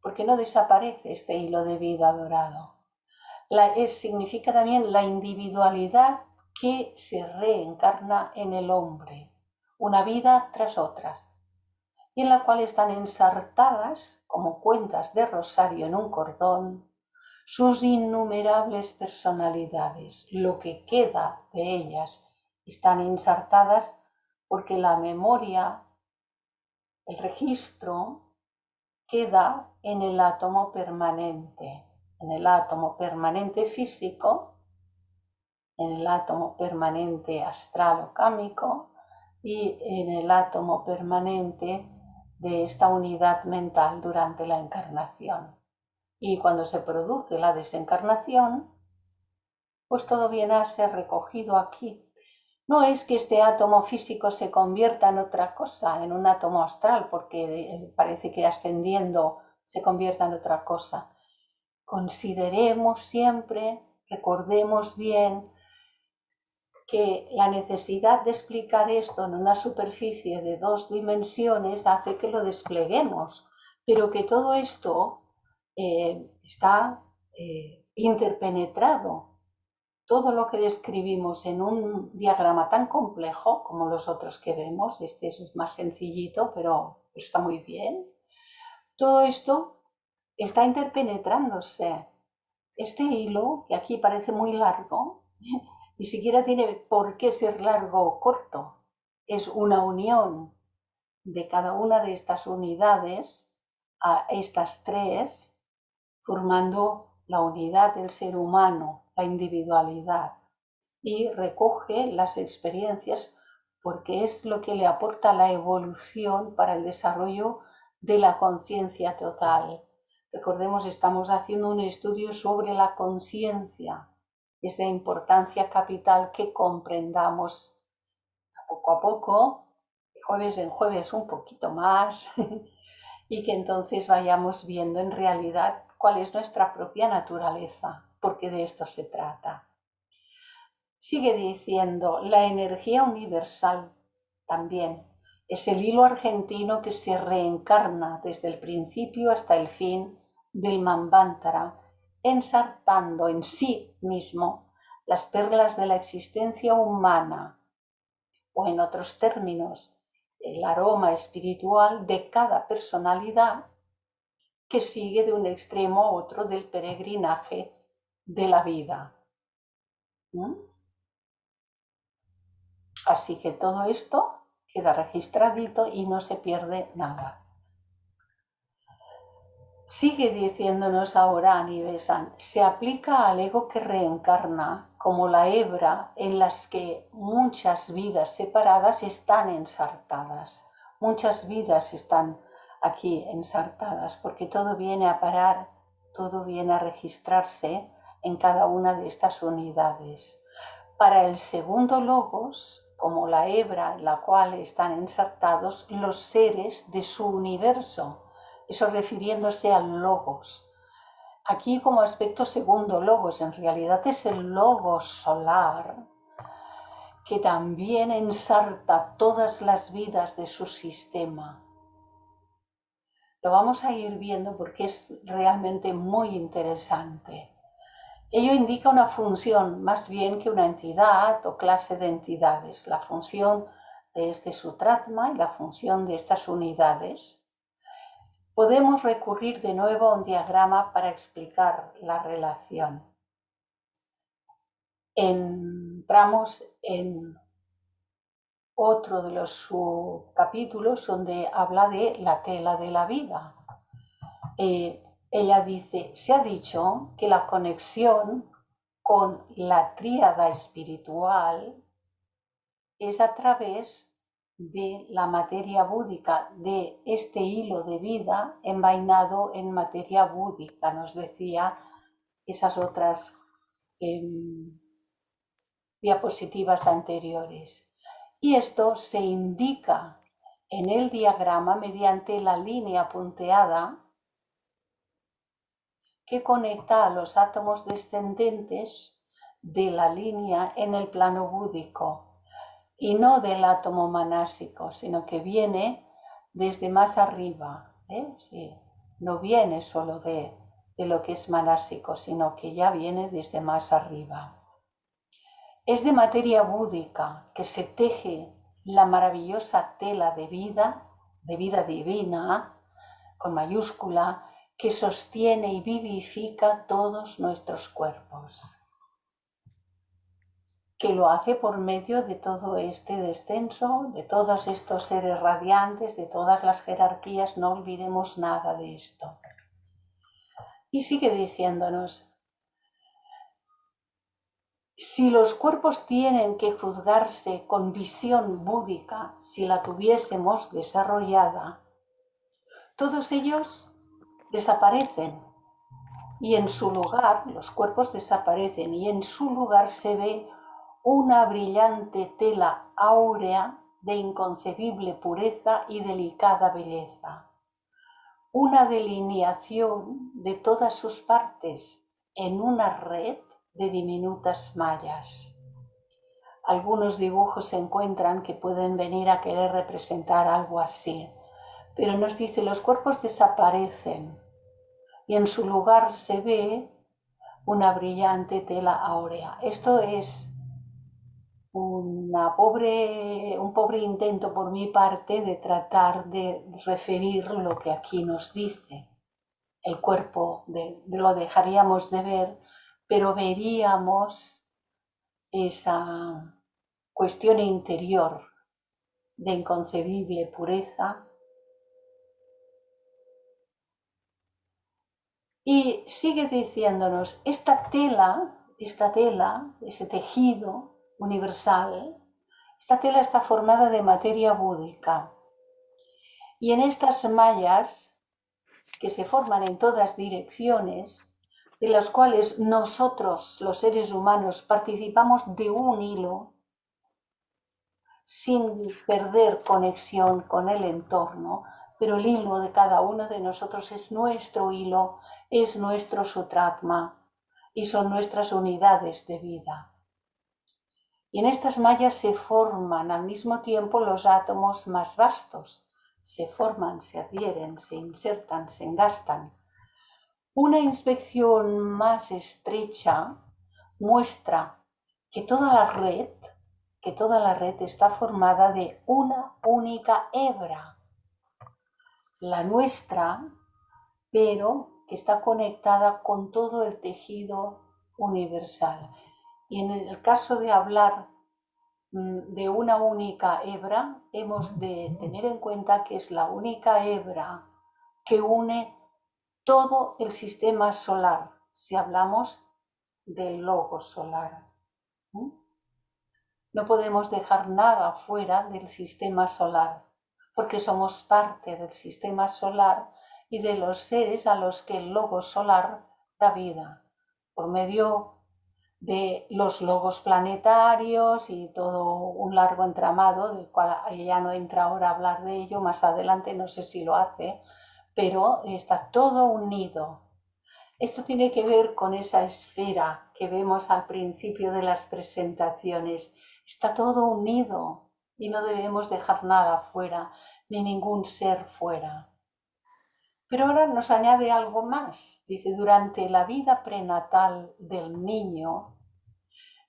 porque no desaparece este hilo de vida dorado. Significa también la individualidad que se reencarna en el hombre, una vida tras otra, y en la cual están ensartadas como cuentas de rosario en un cordón sus innumerables personalidades. Lo que queda de ellas están ensartadas porque la memoria, el registro, queda en el átomo permanente. En el átomo permanente físico, en el átomo permanente astral o cámico y en el átomo permanente de esta unidad mental durante la encarnación. Y cuando se produce la desencarnación, pues todo viene a ser recogido aquí. No es que este átomo físico se convierta en otra cosa, en un átomo astral, porque parece que ascendiendo se convierta en otra cosa. Consideremos siempre, recordemos bien, que la necesidad de explicar esto en una superficie de 2 dimensiones hace que lo despleguemos, pero que todo esto está interpenetrado. Todo lo que describimos en un diagrama tan complejo como los otros que vemos, este es más sencillito, pero está muy bien, todo esto está interpenetrándose. Este hilo, que aquí parece muy largo, ni siquiera tiene por qué ser largo o corto. Es una unión de cada una de estas unidades a estas tres, formando la unidad del ser humano, la individualidad, y recoge las experiencias porque es lo que le aporta la evolución para el desarrollo de la conciencia total. Recordemos, estamos haciendo un estudio sobre la conciencia. Es de importancia capital que comprendamos poco a poco, de jueves en jueves un poquito más, y que entonces vayamos viendo en realidad cuál es nuestra propia naturaleza, porque de esto se trata. Sigue diciendo, la energía universal también es el hilo argentino que se reencarna desde el principio hasta el fin del Manvantara, ensartando en sí mismo las perlas de la existencia humana, o en otros términos, el aroma espiritual de cada personalidad que sigue de un extremo a otro del peregrinaje de la vida. Así que todo esto queda registradito y no se pierde nada. Sigue diciéndonos ahora Anibesan, se aplica al ego que reencarna como la hebra en las que muchas vidas separadas están ensartadas. Muchas vidas están aquí ensartadas porque todo viene a parar, todo viene a registrarse en cada una de estas unidades. Para el segundo logos, como la hebra en la cual están ensartados los seres de su universo, eso refiriéndose al logos. Aquí como aspecto segundo logos, en realidad es el logos solar que también ensarta todas las vidas de su sistema. Lo vamos a ir viendo porque es realmente muy interesante. Ello indica una función más bien que una entidad o clase de entidades, la función de este sutratma y la función de estas unidades. Podemos recurrir de nuevo a un diagrama para explicar la relación. Entramos en otro de los subcapítulos donde habla de la tela de la vida. Ella dice, se ha dicho que la conexión con la tríada espiritual es a través de la materia búdica, de este hilo de vida envainado en materia búdica, nos decía esas otras diapositivas anteriores. Y esto se indica en el diagrama mediante la línea punteada que conecta a los átomos descendentes de la línea en el plano búdico y no del átomo manásico, sino que viene desde más arriba. Sí, no viene solo de lo que es manásico, sino que ya viene desde más arriba. Es de materia búdica que se teje la maravillosa tela de vida divina, con mayúscula, que sostiene y vivifica todos nuestros cuerpos, que lo hace por medio de todo este descenso, de todos estos seres radiantes, de todas las jerarquías, no olvidemos nada de esto. Y sigue diciéndonos, si los cuerpos tienen que juzgarse con visión búdica, si la tuviésemos desarrollada, todos ellos desaparecen y en su lugar, los cuerpos desaparecen y en su lugar se ve una brillante tela áurea de inconcebible pureza y delicada belleza. Una delineación de todas sus partes en una red de diminutas mallas. Algunos dibujos se encuentran que pueden venir a querer representar algo así, pero nos dice los cuerpos desaparecen y en su lugar se ve una brillante tela áurea. Esto es un pobre intento por mi parte de tratar de referir lo que aquí nos dice. El cuerpo lo dejaríamos de ver, pero veríamos esa cuestión interior de inconcebible pureza. Y sigue diciéndonos, esta tela, ese tejido universal, esta tela está formada de materia búdica. Y en estas mallas, que se forman en todas direcciones, de las cuales nosotros, los seres humanos, participamos de un hilo, sin perder conexión con el entorno, pero el hilo de cada uno de nosotros es nuestro hilo, es nuestro sutratma y son nuestras unidades de vida. Y en estas mallas se forman al mismo tiempo los átomos más vastos, se forman, se adhieren, se insertan, se engastan. Una inspección más estrecha muestra que toda la red está formada de una única hebra, la nuestra, pero que está conectada con todo el tejido universal. Y en el caso de hablar de una única hebra, hemos de tener en cuenta que es la única hebra que une todo el sistema solar, si hablamos del logo solar. No podemos dejar nada fuera del sistema solar, porque somos parte del sistema solar y de los seres a los que el logo solar da vida, por medio de los logos planetarios y todo un largo entramado, del cual ya no entra ahora a hablar de ello, más adelante no sé si lo hace, pero está todo unido. Esto tiene que ver con esa esfera que vemos al principio de las presentaciones. Está todo unido y no debemos dejar nada fuera, ni ningún ser fuera. Pero ahora nos añade algo más. Dice, durante la vida prenatal del niño,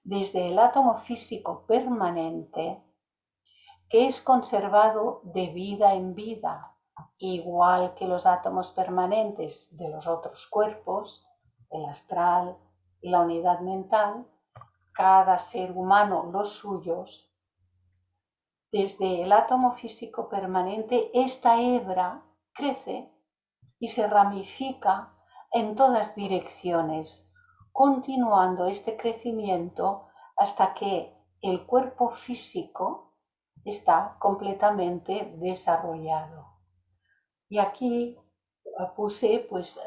desde el átomo físico permanente, que es conservado de vida en vida, igual que los átomos permanentes de los otros cuerpos, el astral y la unidad mental, cada ser humano los suyos. Desde el átomo físico permanente, esta hebra crece y se ramifica en todas direcciones, continuando este crecimiento hasta que el cuerpo físico está completamente desarrollado. Y aquí puse pues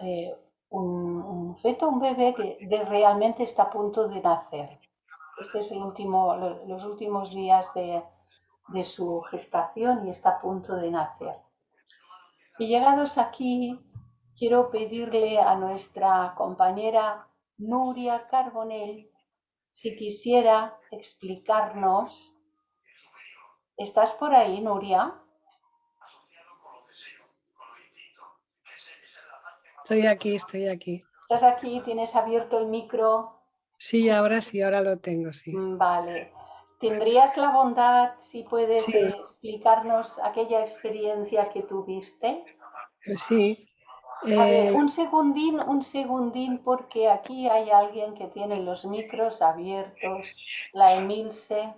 un feto, un bebé que realmente está a punto de nacer. Este es los últimos días de su gestación y está a punto de nacer. Y llegados aquí, quiero pedirle a nuestra compañera Nuria Carbonell si quisiera explicarnos. ¿Estás por ahí, Nuria? Estoy aquí. ¿Estás aquí? ¿Tienes abierto el micro? Sí, ahora sí, ahora lo tengo, sí. Vale. ¿Tendrías la bondad, si puedes, Sí, explicarnos aquella experiencia que tuviste? pues sí. A ver, un segundín, porque aquí hay alguien que tiene los micros abiertos. La Emilce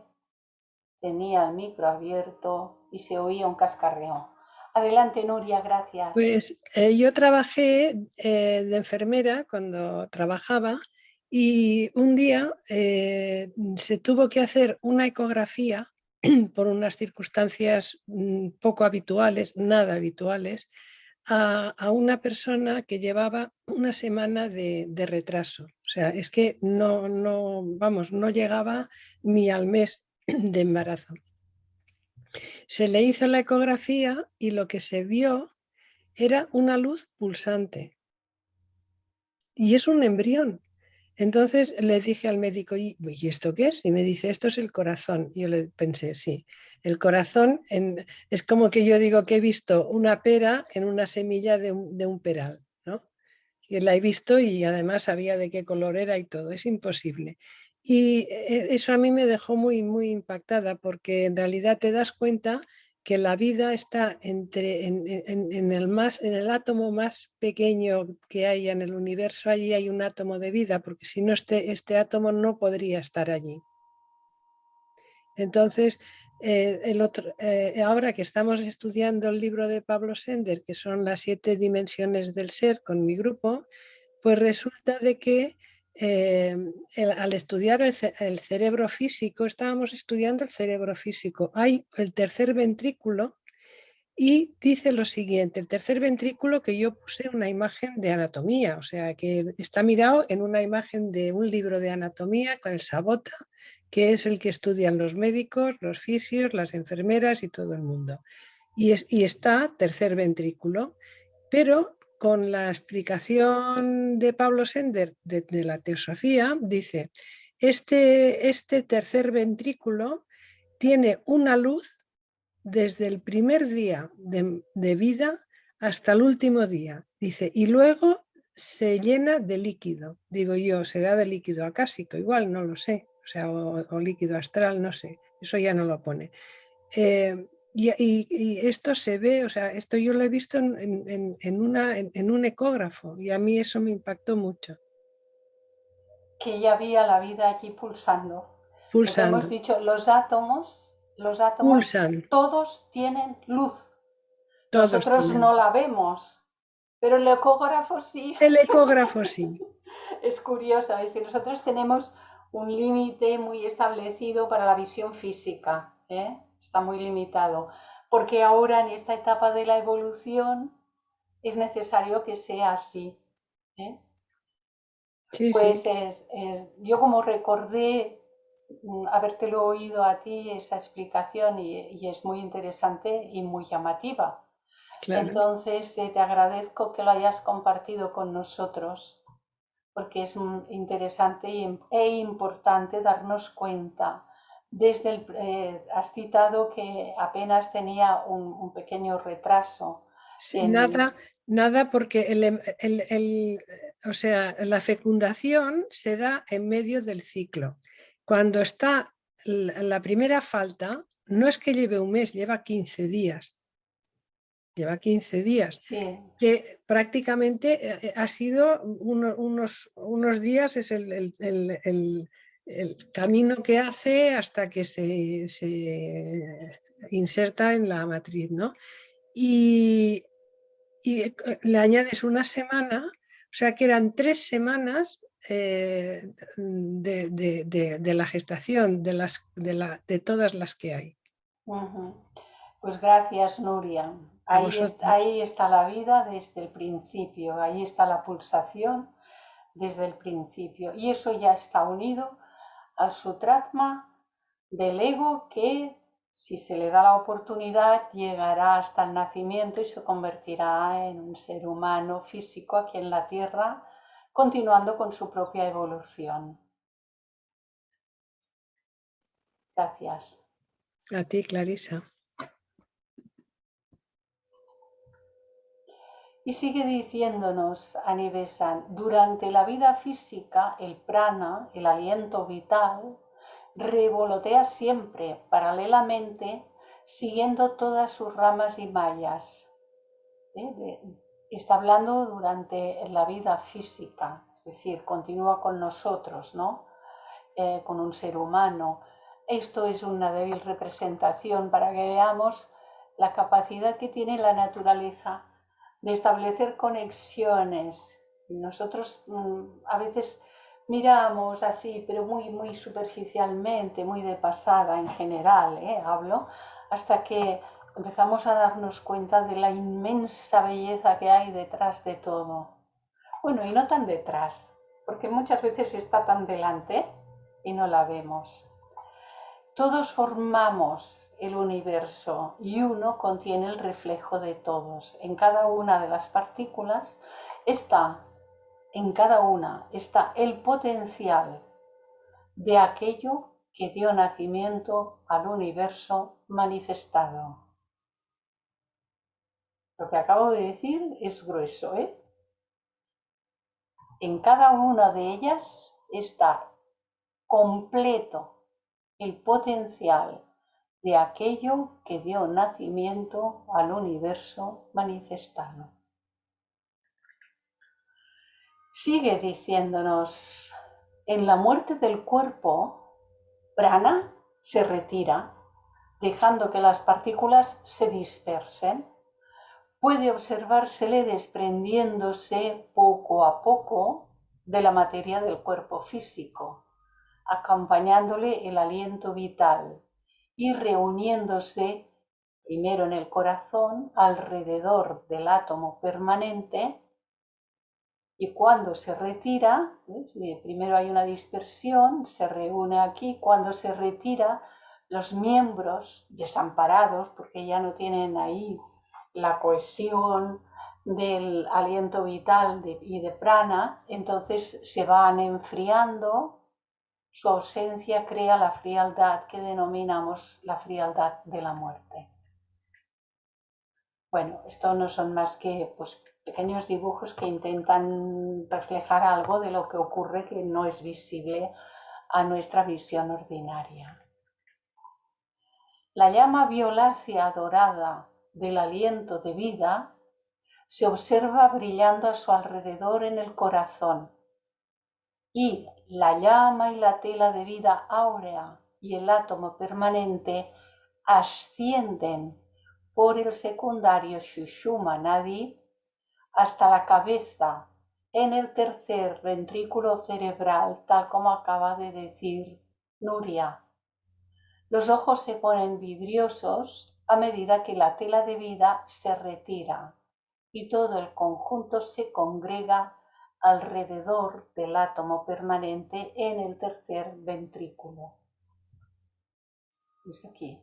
tenía el micro abierto y se oía un cascarreo. Adelante, Nuria, gracias. Pues yo trabajé de enfermera cuando trabajaba y un día se tuvo que hacer una ecografía por unas circunstancias poco habituales, nada habituales, a una persona que llevaba una semana de retraso. O sea, es que vamos, no llegaba ni al mes de embarazo. Se le hizo la ecografía y lo que se vio era una luz pulsante y es un embrión. Entonces le dije al médico, ¿y esto qué es? Y me dice, esto es el corazón. Y yo le pensé, sí, el corazón es como que yo digo que he visto una pera en una semilla de un peral, ¿no? Y la he visto y además sabía de qué color era y todo, es imposible. Y eso a mí me dejó muy, muy impactada porque en realidad te das cuenta que la vida está en el átomo más pequeño que hay en el universo, allí hay un átomo de vida, porque si no este átomo no podría estar allí. Entonces, ahora que estamos estudiando el libro de Pablo Sender, que son las 7 dimensiones del ser con mi grupo, pues resulta de que al estudiar el cerebro físico, estábamos estudiando el cerebro físico, hay el tercer ventrículo y dice lo siguiente, el tercer ventrículo que yo puse una imagen de anatomía, o sea que está mirado en una imagen de un libro de anatomía con el Sabota, que es el que estudian los médicos, los fisios, las enfermeras y todo el mundo. Y está tercer ventrículo, pero con la explicación de Pablo Sender de la teosofía, dice, este tercer ventrículo tiene una luz desde el primer día de vida hasta el último día. Dice, y luego se llena de líquido. Digo yo, será de líquido acásico, igual, no lo sé. O sea, o líquido astral, no sé. Eso ya no lo pone. Y esto se ve, o sea, esto yo lo he visto en un ecógrafo y a mí eso me impactó mucho. Que ya había la vida aquí pulsando. Lo que hemos Pulsando, dicho, los átomos pulsan, todos tienen luz. todos Nosotros tienen. no la vemos, pero el ecógrafo sí. El ecógrafo sí, Es curioso, es que nosotros tenemos un límite muy establecido para la visión física, ¿eh? Está muy limitado, porque ahora en esta etapa de la evolución es necesario que sea así, ¿eh? sí, sí, Pues yo como recordé habértelo oído a ti esa explicación y es muy interesante y muy llamativa. claro. Entonces te agradezco que lo hayas compartido con nosotros porque es interesante e importante darnos cuenta. Has citado que apenas tenía un pequeño retraso Sí, en... nada porque o sea, la fecundación se da en medio del ciclo. Cuando está la primera falta, no es que lleve un mes, lleva 15 días. Lleva 15 días, Sí, que prácticamente ha sido unos días, es el camino que hace hasta que se inserta en la matriz, ¿no? Y, y le añades una semana, o sea que eran 3 semanas de la gestación, de todas las que hay. ujú. Pues gracias, Nuria. A vosotros. Ahí está la vida desde el principio, ahí está la pulsación desde el principio. Y eso ya está unido al sutratma del ego que, si se le da la oportunidad, llegará hasta el nacimiento y se convertirá en un ser humano físico aquí en la Tierra, continuando con su propia evolución. Gracias. A ti, Clarisa. Y sigue diciéndonos Anibesan, durante la vida física, el prana, el aliento vital, revolotea siempre paralelamente, siguiendo todas sus ramas y mallas. Está hablando durante la vida física, es decir, continúa con nosotros, ¿no? Con un ser humano. Esto es una débil representación para que veamos la capacidad que tiene la naturaleza de establecer conexiones. Nosotros a veces miramos así, pero muy, muy superficialmente, muy de pasada en general, hablo, hasta que empezamos a darnos cuenta de la inmensa belleza que hay detrás de todo. Bueno, y no tan detrás, porque muchas veces está tan delante y no la vemos. Todos formamos el universo y uno contiene el reflejo de todos. En cada una de las partículas en cada una está el potencial de aquello que dio nacimiento al universo manifestado. Lo que acabo de decir es grueso, ¿eh? En cada una de ellas está completo el potencial de aquello que dio nacimiento al universo manifestado. Sigue diciéndonos, en la muerte del cuerpo, prana se retira, dejando que las partículas se dispersen. Puede observársele desprendiéndose poco a poco de la materia del cuerpo físico, acompañándole el aliento vital y reuniéndose primero en el corazón alrededor del átomo permanente, y cuando se retira, ¿ves? Primero hay una dispersión, se reúne aquí, cuando se retira los miembros desamparados porque ya no tienen ahí la cohesión del aliento vital y de prana, entonces se van enfriando. Su ausencia crea la frialdad que denominamos la frialdad de la muerte. Bueno, esto no son más que pequeños dibujos que intentan reflejar algo de lo que ocurre que no es visible a nuestra visión ordinaria. La llama violácea dorada del aliento de vida se observa brillando a su alrededor en el corazón, y la llama y la tela de vida áurea y el átomo permanente ascienden por el secundario Sushumna Nadi hasta la cabeza en el tercer ventrículo cerebral, tal como acaba de decir Nuria. Los ojos se ponen vidriosos a medida que la tela de vida se retira y todo el conjunto se congrega alrededor del átomo permanente en el tercer ventrículo. Es aquí.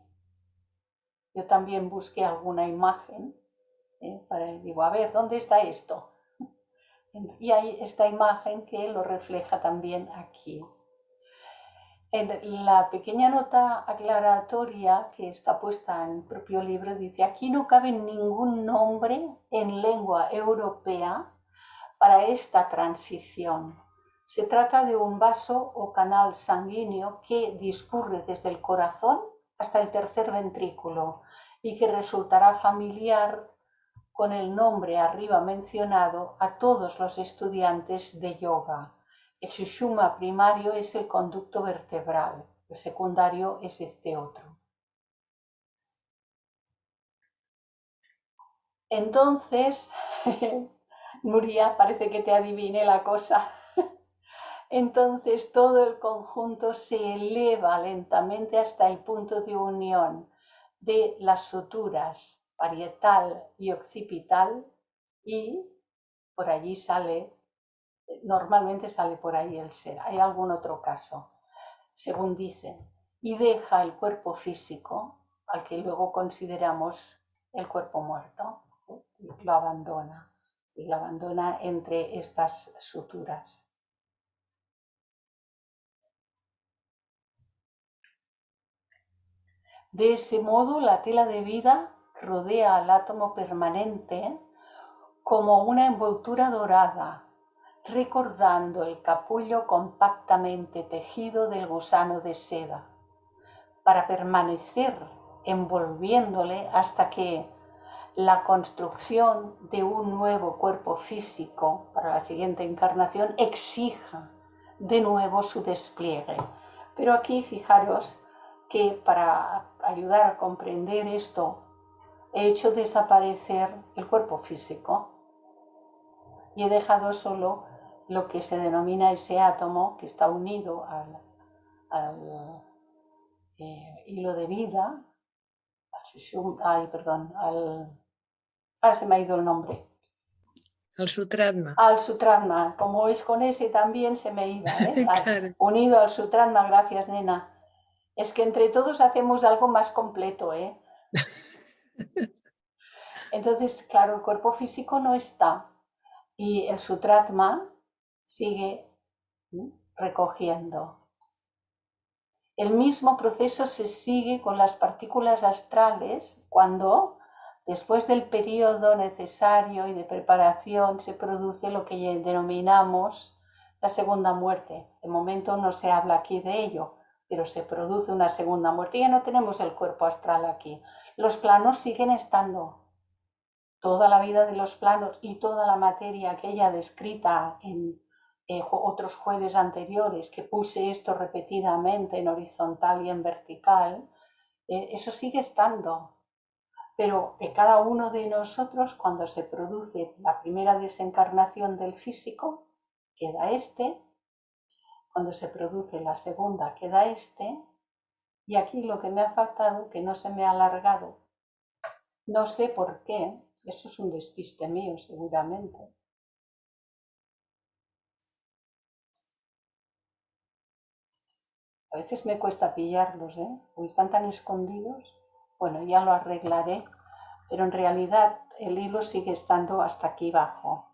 Yo también busqué alguna imagen, digo, a ver, ¿dónde está esto? Y hay esta imagen que lo refleja también aquí. En la pequeña nota aclaratoria que está puesta en el propio libro dice, aquí no cabe ningún nombre en lengua europea para esta transición. Se trata de un vaso o canal sanguíneo que discurre desde el corazón hasta el tercer ventrículo y que resultará familiar con el nombre arriba mencionado a todos los estudiantes de yoga. El Sushumna primario es el conducto vertebral, el secundario es este otro. Entonces, Nuria, parece que te adivine la cosa. Entonces todo el conjunto se eleva lentamente hasta el punto de unión de las suturas parietal y occipital, y por allí normalmente sale por ahí el ser. Hay algún otro caso, según dicen, y deja el cuerpo físico, al que luego consideramos el cuerpo muerto, lo abandona, y lo abandona entre estas suturas. De ese modo, la tela de vida rodea al átomo permanente como una envoltura dorada, recordando el capullo compactamente tejido del gusano de seda, para permanecer envolviéndole hasta que la construcción de un nuevo cuerpo físico para la siguiente encarnación exija de nuevo su despliegue. Pero aquí fijaros que para ayudar a comprender esto he hecho desaparecer el cuerpo físico y he dejado solo lo que se denomina ese átomo que está unido al hilo de vida, ay, perdón, ahora se me ha ido el nombre. Al Sutratma. Al Sutratma, como es con ese también se me iba, Claro. Unido al Sutratma, gracias nena. Es que entre todos hacemos algo más completo, ¿eh? Entonces, claro, el cuerpo físico no está y el Sutratma sigue recogiendo. El mismo proceso se sigue con las partículas astrales cuando, después del periodo necesario y de preparación, se produce lo que denominamos la segunda muerte. De momento no se habla aquí de ello, pero se produce una segunda muerte. Ya no tenemos el cuerpo astral aquí. Los planos siguen estando. Toda la vida de los planos y toda la materia aquella descrita en otros jueves anteriores, que puse esto repetidamente en horizontal y en vertical, eso sigue estando. Pero de cada uno de nosotros, cuando se produce la primera desencarnación del físico, queda este. Cuando se produce la segunda, queda este. Y aquí lo que me ha faltado, que no se me ha alargado, no sé por qué, eso es un despiste mío seguramente. A veces me cuesta pillarlos, porque están tan escondidos. Bueno, ya lo arreglaré, pero en realidad el hilo sigue estando hasta aquí abajo.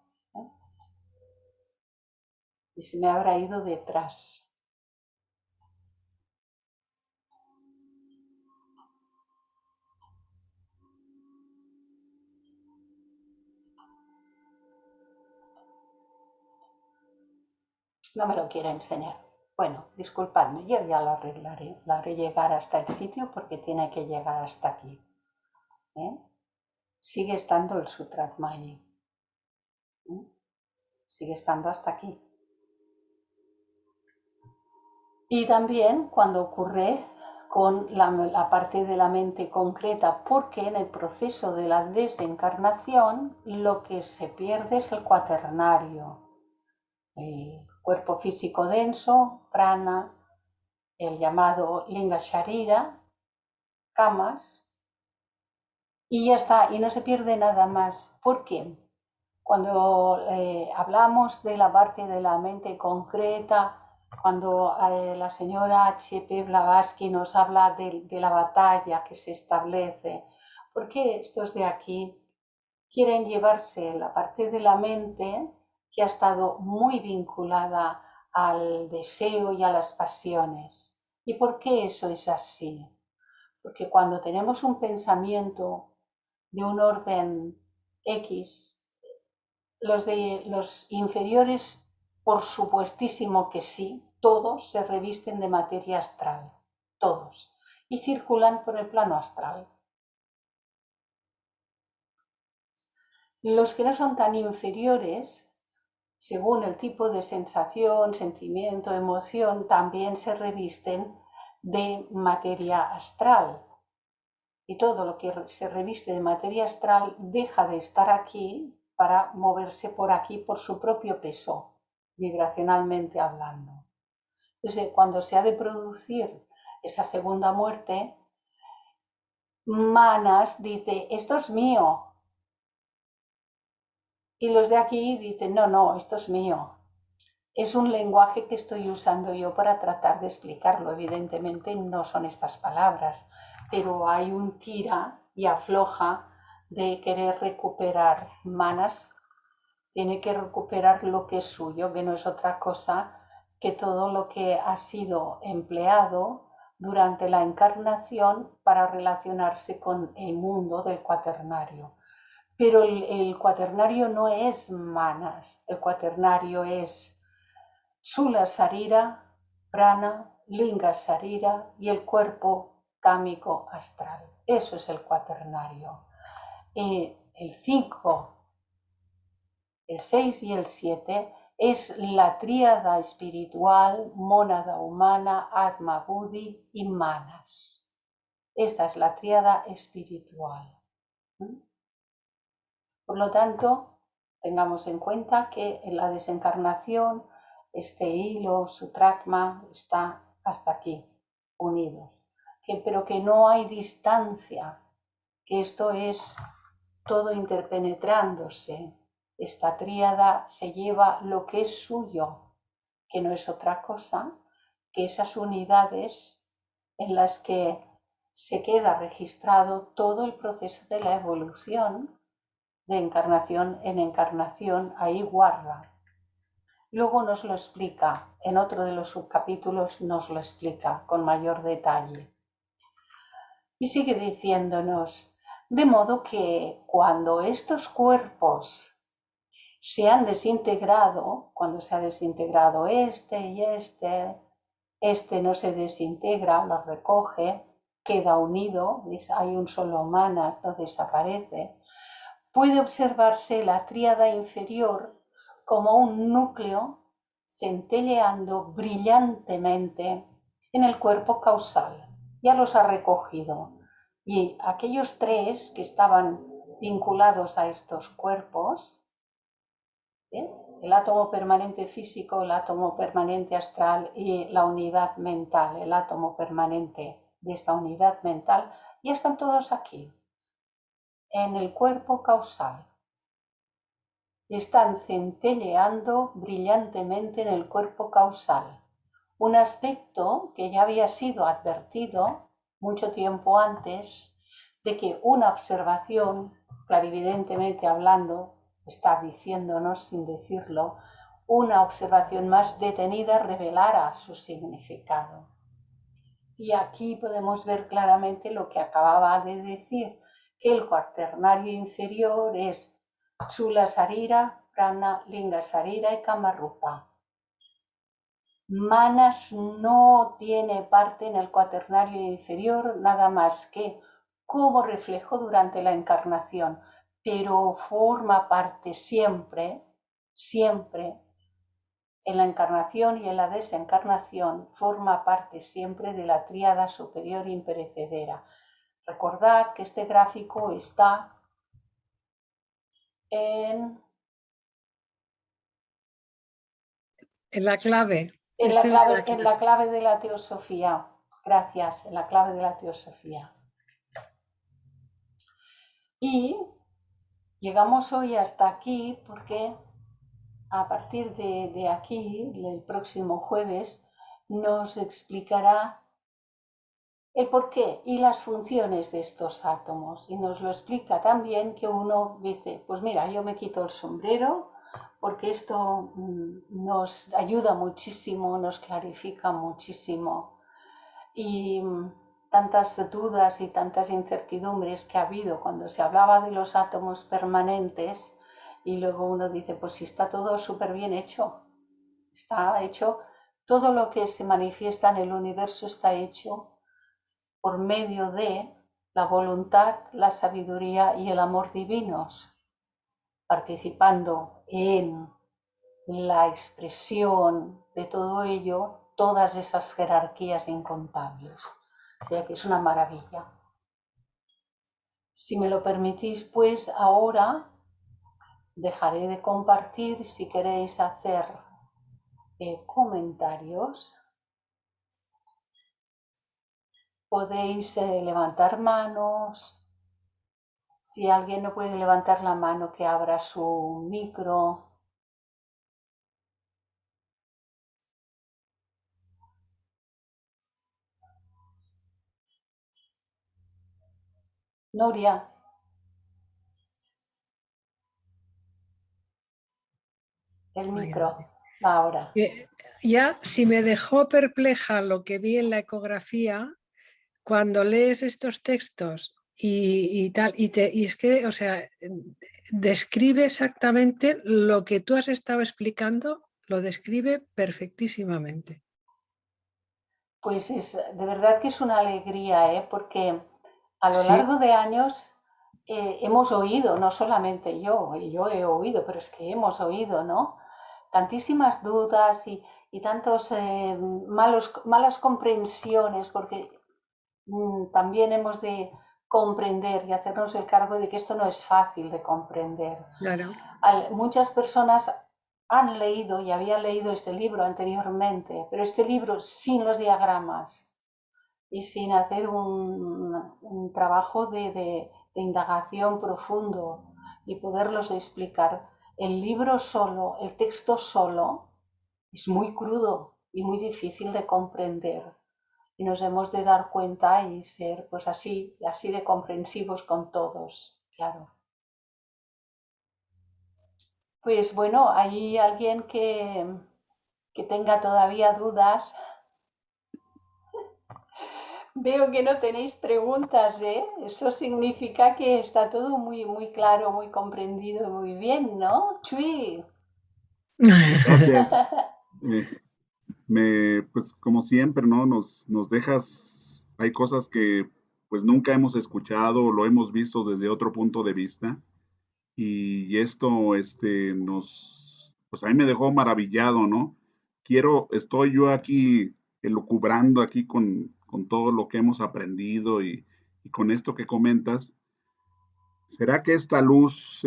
Y se me habrá ido detrás. No me lo quiere enseñar. Bueno, disculpadme, yo ya lo arreglaré. Lo haré llegar hasta el sitio porque tiene que llegar hasta aquí. Sigue estando el Sutratma allí. Sigue estando hasta aquí. Y también cuando ocurre con la parte de la mente concreta, porque en el proceso de la desencarnación lo que se pierde es el cuaternario, el cuerpo físico denso, prana, el llamado linga sharira, kamas, y ya está, y no se pierde nada más. ¿Por qué? Cuando hablamos de la parte de la mente concreta, cuando la señora H.P. Blavatsky nos habla de la batalla que se establece, ¿por qué estos de aquí quieren llevarse la parte de la mente que ha estado muy vinculada al deseo y a las pasiones? ¿Y por qué eso es así? Porque cuando tenemos un pensamiento de un orden X, los inferiores, por supuestísimo que sí, todos se revisten de materia astral, todos, y circulan por el plano astral. Los que no son tan inferiores, según el tipo de sensación, sentimiento, emoción, también se revisten de materia astral. Y todo lo que se reviste de materia astral deja de estar aquí para moverse por aquí por su propio peso, vibracionalmente hablando. Entonces, cuando se ha de producir esa segunda muerte, Manas dice, esto es mío. Y los de aquí dicen, no, no, esto es mío. Es un lenguaje que estoy usando yo para tratar de explicarlo. Evidentemente no son estas palabras, pero hay un tira y afloja de querer recuperar. Manas tiene que recuperar lo que es suyo, que no es otra cosa que todo lo que ha sido empleado durante la encarnación para relacionarse con el mundo del cuaternario. Pero el cuaternario no es Manas, el cuaternario es Sula Sarira, Prana, Linga Sarira y el cuerpo cámico astral. Eso es el cuaternario. El 5, el 6 y el 7 es la tríada espiritual, mónada humana, Atma, Buddhi y Manas. Esta es la tríada espiritual. Por lo tanto, tengamos en cuenta que en la desencarnación este hilo, Sutratma, está hasta aquí, unidos. Pero que no hay distancia que esto es todo interpenetrándose. Esta tríada se lleva lo que es suyo, que no es otra cosa que esas unidades en las que se queda registrado todo el proceso de la evolución de encarnación en encarnación, ahí guarda. Luego nos lo explica, en otro de los subcapítulos nos lo explica con mayor detalle. Y sigue diciéndonos, de modo que cuando estos cuerpos se han desintegrado, cuando se ha desintegrado este y este no se desintegra, lo recoge, queda unido, hay un solo manas, no desaparece, puede observarse la tríada inferior como un núcleo centelleando brillantemente en el cuerpo causal. Ya los ha recogido. Y aquellos tres que estaban vinculados a estos cuerpos, el átomo permanente físico, el átomo permanente astral y la unidad mental, el átomo permanente de esta unidad mental, ya están todos aquí, en el cuerpo causal. Están centelleando brillantemente en el cuerpo causal, un aspecto que ya había sido advertido mucho tiempo antes de que una observación, clarividentemente hablando, está diciéndonos sin decirlo, una observación más detenida revelara su significado. Y aquí podemos ver claramente lo que acababa de decir, que el cuaternario inferior es Chula Sarira, Prana, Linga Sarira y Kamarupa. Manas no tiene parte en el cuaternario inferior nada más que como reflejo durante la encarnación, pero forma parte siempre, siempre, en la encarnación y en la desencarnación, forma parte siempre de la tríada superior imperecedera. Recordad que este gráfico está en la clave. En la clave de la teosofía. Gracias, en la clave de la teosofía. Y llegamos hoy hasta aquí porque a partir de aquí, el próximo jueves, nos explicará el porqué y las funciones de estos átomos. Y nos lo explica también que uno dice, pues mira, yo me quito el sombrero porque esto nos ayuda muchísimo, nos clarifica muchísimo. Y tantas dudas y tantas incertidumbres que ha habido cuando se hablaba de los átomos permanentes y luego uno dice, pues si está todo súper bien hecho, está hecho, todo lo que se manifiesta en el universo está hecho por medio de la voluntad, la sabiduría y el amor divinos, participando en la expresión de todo ello, todas esas jerarquías incontables. O sea que es una maravilla. Si me lo permitís, pues ahora dejaré de compartir. Si queréis hacer comentarios, podéis levantar manos. Si alguien no puede levantar la mano, que abra su micro. Nuria. El micro, ahora. Ya, si me dejó perpleja lo que vi en la ecografía, cuando lees estos textos y tal, y es que, o sea, describe exactamente lo que tú has estado explicando, lo describe perfectísimamente. Pues de verdad que es una alegría, porque a lo Sí. largo de años hemos oído, no solamente yo he oído, pero es que hemos oído, ¿no? Tantísimas dudas y tantos malas comprensiones, porque también hemos de comprender y hacernos el cargo de que esto no es fácil de comprender. Claro. Muchas personas han leído y habían leído este libro anteriormente, pero este libro sin los diagramas y sin hacer un trabajo de de indagación profundo y poderlos explicar. El libro solo, el texto solo, es muy crudo y muy difícil de comprender. Y nos hemos de dar cuenta y ser pues así de comprensivos con todos, claro. Pues bueno, ¿hay alguien que tenga todavía dudas? Veo que no tenéis preguntas, ¿eh? Eso significa que está todo muy, muy claro, muy comprendido, muy bien, ¿no? Chuy. Gracias. Pues como siempre, ¿no? Nos dejas, hay cosas que pues nunca hemos escuchado o lo hemos visto desde otro punto de vista. Y esto, pues a mí me dejó maravillado, ¿no? Estoy yo aquí elucubrando aquí con todo lo que hemos aprendido y con esto que comentas. ¿Será que esta luz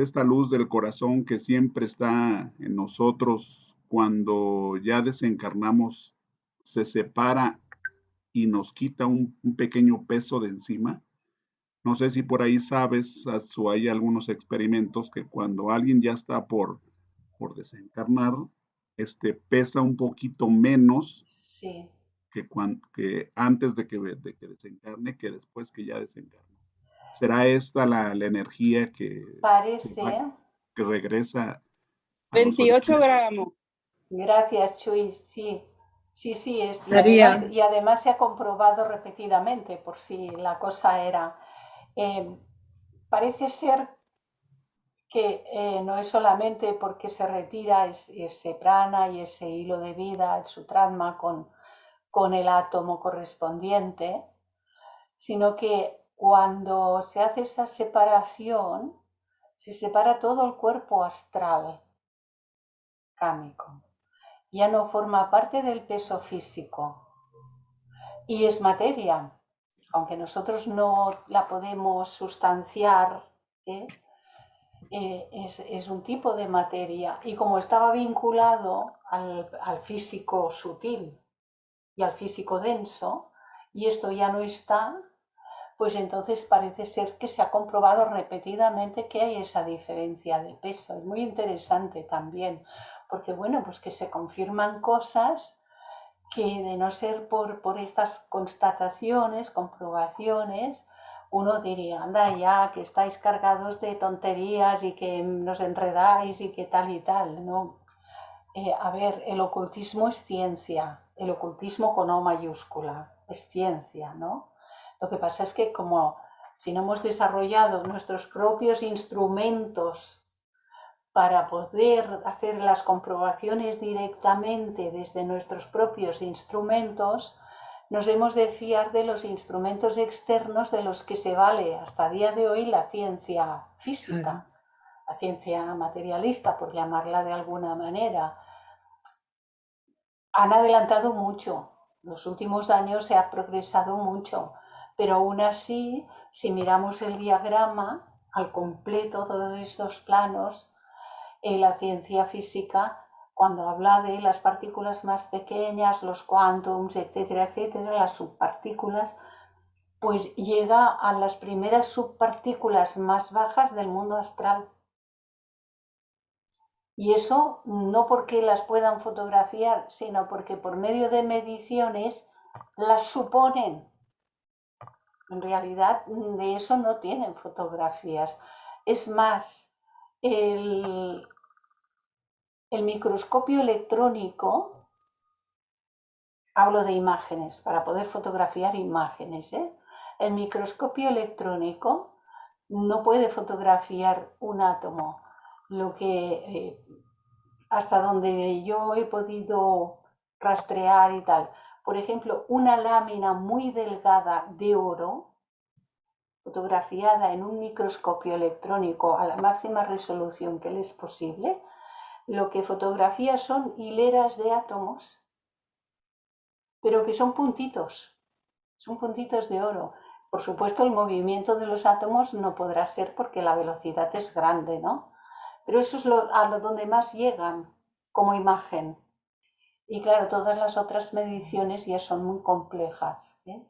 del corazón que siempre está en nosotros cuando ya desencarnamos, se separa y nos quita un pequeño peso de encima? No sé si por ahí sabes o hay algunos experimentos que cuando alguien ya está por desencarnar, pesa un poquito menos Sí, que antes de que desencarne, que después que ya desencarne. ¿Será esta la energía parece. que regresa a los 28 orígenes? gramos. Gracias, Chuy. Sí, sí, sí es. María, Y además se ha comprobado repetidamente, por si la cosa era. Parece ser que no es solamente porque se retira ese prana y ese hilo de vida, el sutratma, con el átomo correspondiente, sino que cuando se hace esa separación, se separa todo el cuerpo astral cámico. Ya no forma parte del peso físico y es materia, aunque nosotros no la podemos sustanciar, ¿eh? Es un tipo de materia y como estaba vinculado al físico sutil y al físico denso, y esto ya no está, pues entonces parece ser que se ha comprobado repetidamente que hay esa diferencia de peso. Es muy interesante también, porque bueno, pues que se confirman cosas que de no ser por estas constataciones, comprobaciones, uno diría, anda ya, que estáis cargados de tonterías y que nos enredáis y que tal y tal, ¿no? A ver, el ocultismo es ciencia, el ocultismo con O mayúscula, es ciencia, ¿no? Lo que pasa es que como si no hemos desarrollado nuestros propios instrumentos para poder hacer las comprobaciones directamente desde nuestros propios instrumentos, nos hemos de fiar de los instrumentos externos de los que se vale hasta el día de hoy la ciencia física, la ciencia materialista, por llamarla de alguna manera. Han adelantado mucho, en los últimos años se ha progresado mucho, pero aún así, si miramos el diagrama al completo, todos estos planos, la ciencia física, cuando habla de las partículas más pequeñas, los quantums, etcétera, etcétera, las subpartículas, pues llega a las primeras subpartículas más bajas del mundo astral. Y eso no porque las puedan fotografiar, sino porque por medio de mediciones las suponen. En realidad de eso no tienen fotografías. Es más, el microscopio electrónico, hablo de imágenes, para poder fotografiar imágenes, ¿eh? El microscopio electrónico no puede fotografiar un átomo. Lo que hasta donde yo he podido rastrear y tal. Por ejemplo, una lámina muy delgada de oro, fotografiada en un microscopio electrónico a la máxima resolución que le es posible, lo que fotografía son hileras de átomos, pero que son puntitos de oro. Por supuesto, el movimiento de los átomos no podrá ser porque la velocidad es grande, ¿no? Pero eso es a lo donde más llegan como imagen. Y claro, todas las otras mediciones ya son muy complejas, ¿eh?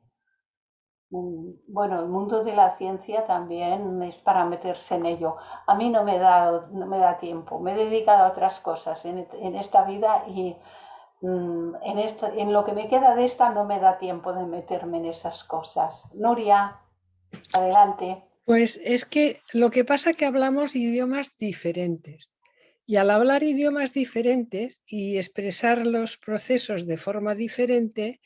Bueno, el mundo de la ciencia también es para meterse en ello. A mí no me da tiempo. Me he dedicado a otras cosas en esta vida y en lo que me queda de esta no me da tiempo de meterme en esas cosas. Nuria, adelante. Pues es que lo que pasa es que hablamos idiomas diferentes. Y al hablar idiomas diferentes y expresar los procesos de forma diferente,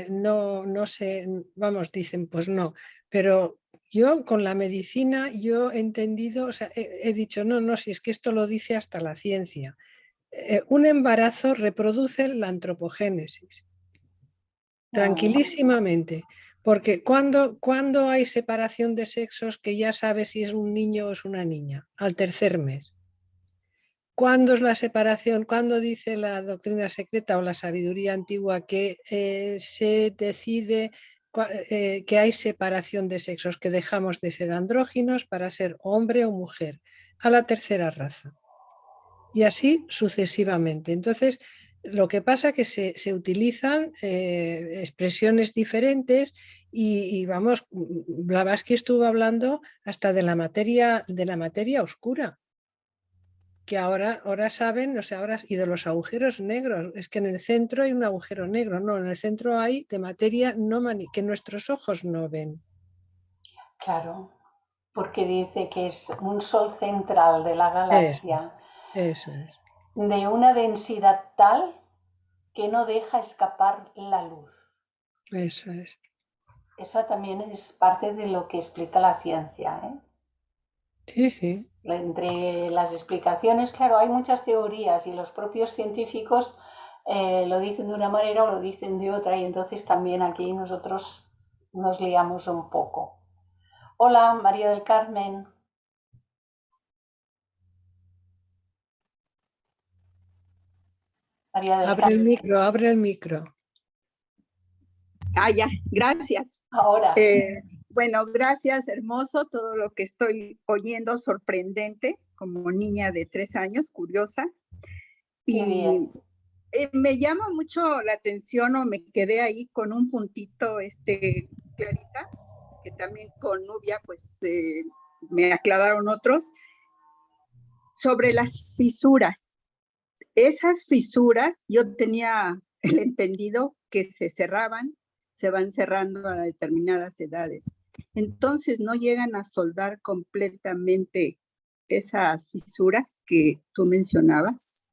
no sé, vamos, dicen, pues no. Pero yo con la medicina, yo he entendido, o sea, he dicho, no, si es que esto lo dice hasta la ciencia. Un embarazo reproduce la antropogénesis, tranquilísimamente. Porque cuando hay separación de sexos que ya sabes si es un niño o es una niña, al tercer mes. ¿Cuándo es la separación? ¿Cuándo dice la doctrina secreta o la sabiduría antigua que se decide que hay separación de sexos, que dejamos de ser andróginos para ser hombre o mujer? A la tercera raza. Y así sucesivamente. Entonces, lo que pasa es que se utilizan expresiones diferentes y vamos, Blavatsky estuvo hablando hasta de la materia oscura, que ahora saben, o sea, ahora, y de los agujeros negros, es que en el centro hay un agujero negro, no, en el centro hay de materia que nuestros ojos no ven. Claro, porque dice que es un sol central de la Eso, galaxia eso es. de una densidad tal que no deja escapar la luz. Eso es. Eso también es parte de lo que explica la ciencia, ¿eh? Sí, sí. Entre las explicaciones, claro, hay muchas teorías y los propios científicos lo dicen de una manera o lo dicen de otra y entonces también aquí nosotros nos liamos un poco. Hola, María del Carmen. María del Abre el Carmen. micro, abre el micro. Ya, gracias. Ahora. Bueno, gracias, hermoso, todo lo que estoy oyendo, sorprendente, como niña de 3 años, curiosa. Qué bien. Me llama mucho la atención, o me quedé ahí con un puntito, Clarisa, que también con Nubia, pues me aclararon otros, sobre las fisuras. Esas fisuras, yo tenía el entendido que se cerraban, se van cerrando a determinadas edades. Entonces no llegan a soldar completamente esas fisuras que tú mencionabas.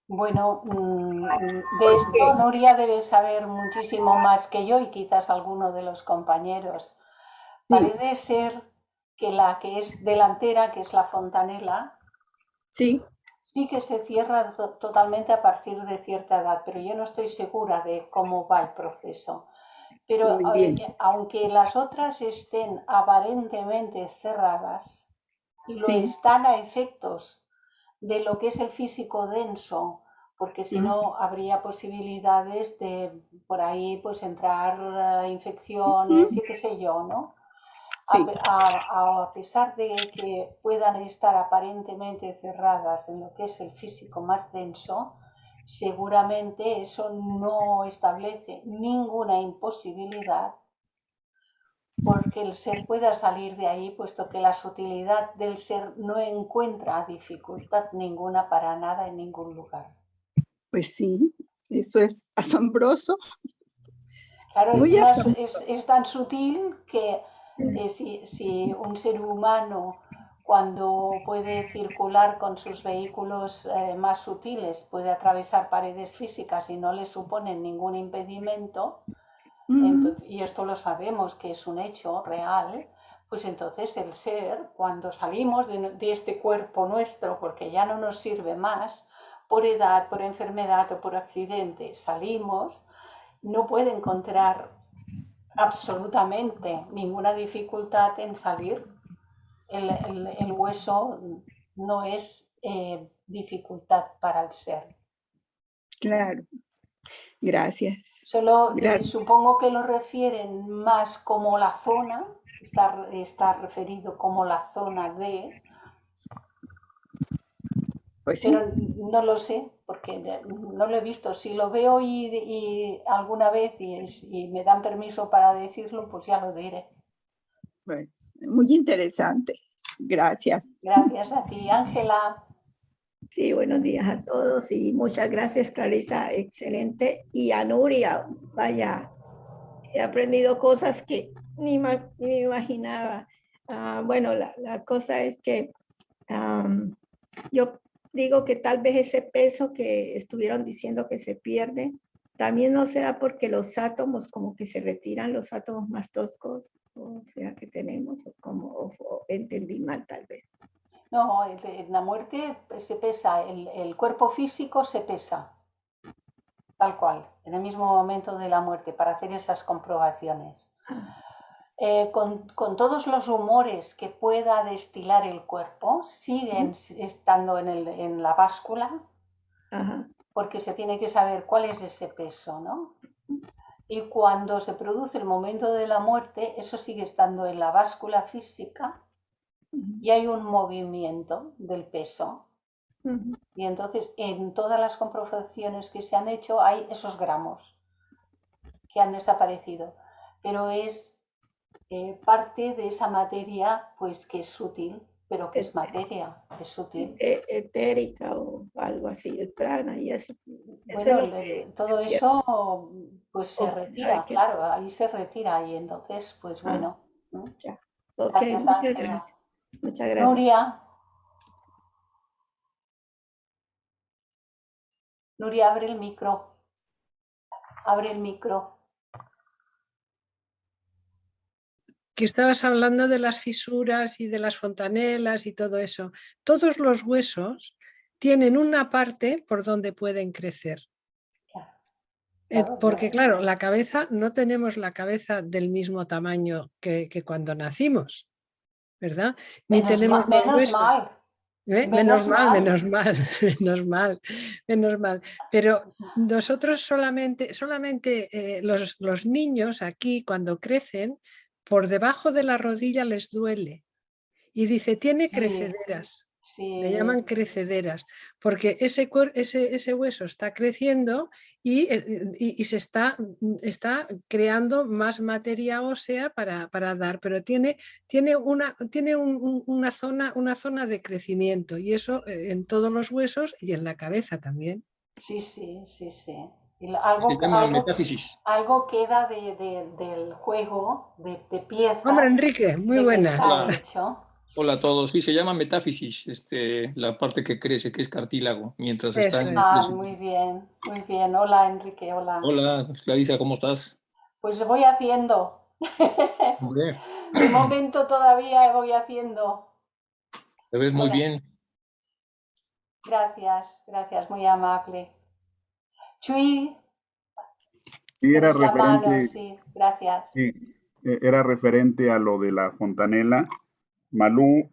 Bueno, de esto Nuria debe saber muchísimo más que yo y quizás alguno de los compañeros. Sí. Parece ser que la que es delantera, que es la fontanela, sí que se cierra totalmente a partir de cierta edad, pero yo no estoy segura de cómo va el proceso. Pero aunque las otras estén aparentemente cerradas y lo están a efectos de lo que es el físico denso, porque si no habría posibilidades de por ahí pues entrar infecciones y qué sé yo, ¿no? Sí. A pesar de que puedan estar aparentemente cerradas en lo que es el físico más denso, seguramente eso no establece ninguna imposibilidad porque el ser pueda salir de ahí, puesto que la sutilidad del ser no encuentra dificultad ninguna para nada en ningún lugar. Pues sí, eso es asombroso. Claro, es tan sutil que si un ser humano, cuando puede circular con sus vehículos más sutiles, puede atravesar paredes físicas y no le suponen ningún impedimento, y esto lo sabemos que es un hecho real, pues entonces el ser, cuando salimos de este cuerpo nuestro, porque ya no nos sirve más, por edad, por enfermedad o por accidente, salimos, no puede encontrar absolutamente ninguna dificultad en salir. El hueso no es dificultad para el ser. Claro, gracias. Solo supongo que lo refieren más como la zona, está referido como la zona de... Pues sí. Pero no lo sé, porque no lo he visto. Si lo veo y alguna vez y me dan permiso para decirlo, pues ya lo diré. Pues muy interesante. Gracias. Gracias a ti, Ángela. Sí, buenos días a todos y muchas gracias, Clarisa, excelente. Y a Nuria, vaya, he aprendido cosas que ni me imaginaba. Bueno, la cosa es que yo digo que tal vez ese peso que estuvieron diciendo que se pierde, también no será porque los átomos como que se retiran, los átomos más toscos, o sea, que tenemos, o entendí mal tal vez. No, en la muerte se pesa, el cuerpo físico se pesa, tal cual, en el mismo momento de la muerte, para hacer esas comprobaciones. Con todos los humores que pueda destilar el cuerpo, siguen estando en la báscula, Ajá. porque se tiene que saber cuál es ese peso, ¿no? Y cuando se produce el momento de la muerte, eso sigue estando en la báscula física y hay un movimiento del peso. Y entonces en todas las comprobaciones que se han hecho hay esos gramos que han desaparecido. Pero es parte de esa materia pues que es sutil, pero que es materia, es sutil. Etérica o algo así, el prana y eso. Bueno, Es todo eso pues se retira, que, claro, ahí se retira y entonces pues bueno. Ya. Ok, Gracias, muchas Ángela. gracias. Muchas gracias. Nuria, abre el micro. Abre el micro. Que estabas hablando de las fisuras y de las fontanelas y todo eso. Todos los huesos tienen una parte por donde pueden crecer. Porque claro, la cabeza, no tenemos la cabeza del mismo tamaño que cuando nacimos, ¿verdad? Ni tenemos los huesos. Menos mal, menos mal. Pero nosotros solamente los niños aquí cuando crecen, por debajo de la rodilla les duele. Y dice, tiene crecederas. Le llaman crecederas, porque ese hueso está creciendo y se está creando más materia ósea para dar, pero tiene una zona de crecimiento, y eso en todos los huesos y en la cabeza también. Sí. Y algo queda del juego de piezas. Hombre, Enrique, muy buena. Está hecho. Hola a todos. Sí, se llama metáfisis, la parte que crece, que es cartílago, mientras está en... Muy bien, muy bien. Hola, Enrique, hola. Hola, Clarisa, ¿cómo estás? Pues voy haciendo. Hombre. De momento todavía voy haciendo. Te ves muy bien. Gracias, muy amable. Chuy. Sí, era referente. Sí, gracias. Sí, era referente a lo de la fontanela. Malú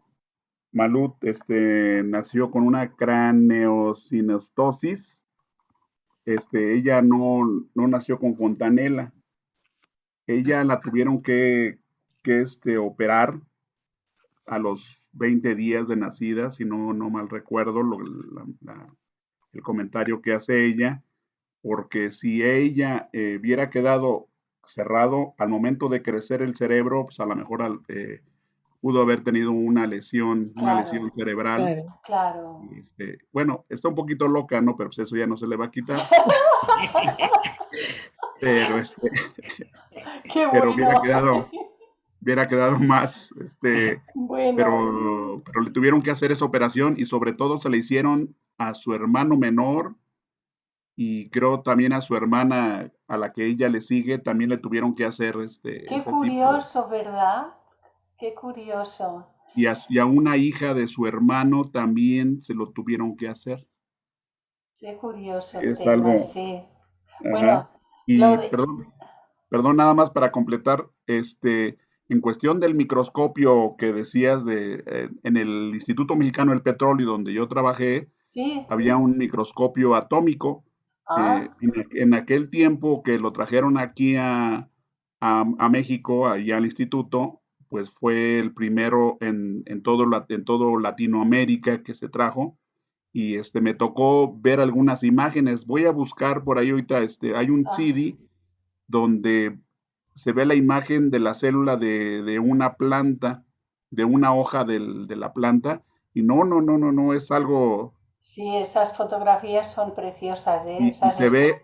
nació con una craneosinostosis. Ella no nació con fontanela. Ella la tuvieron que operar a los 20 días de nacida, si no mal recuerdo el comentario que hace ella, porque si ella hubiera quedado cerrado al momento de crecer el cerebro, pues a lo mejor pudo haber tenido una lesión cerebral. Claro. Bueno, está un poquito loca, ¿no? Pero pues eso ya no se le va a quitar. Pero Qué pero bueno. hubiera quedado más, bueno. pero le tuvieron que hacer esa operación y sobre todo se le hicieron a su hermano menor y creo también a su hermana a la que ella le sigue, también le tuvieron que hacer Qué curioso, ¿verdad? Qué curioso. Y a una hija de su hermano también se lo tuvieron que hacer. Qué curioso es tema, algo, sí. Ajá. Bueno, y perdón, nada más para completar, en cuestión del microscopio que decías en el Instituto Mexicano del Petróleo, donde yo trabajé, había un microscopio atómico. En aquel tiempo que lo trajeron aquí a México, allá al instituto, pues fue el primero en todo Latinoamérica que se trajo, y me tocó ver algunas imágenes. Voy a buscar por ahí ahorita, hay un Ah. CD donde se ve la imagen de la célula de una planta, de una hoja de la planta, y no, es algo, Sí, esas fotografías son preciosas, ¿eh? y Esas se ve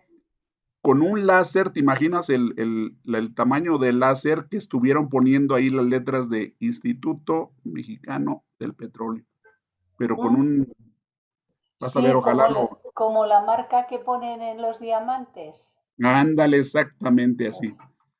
con un láser. ¿Te imaginas el tamaño del láser que estuvieron poniendo ahí las letras de Instituto Mexicano del Petróleo? Pero con un, vas a ver, Sí, ojalá lo, como la marca que ponen en los diamantes. ándale, exactamente así,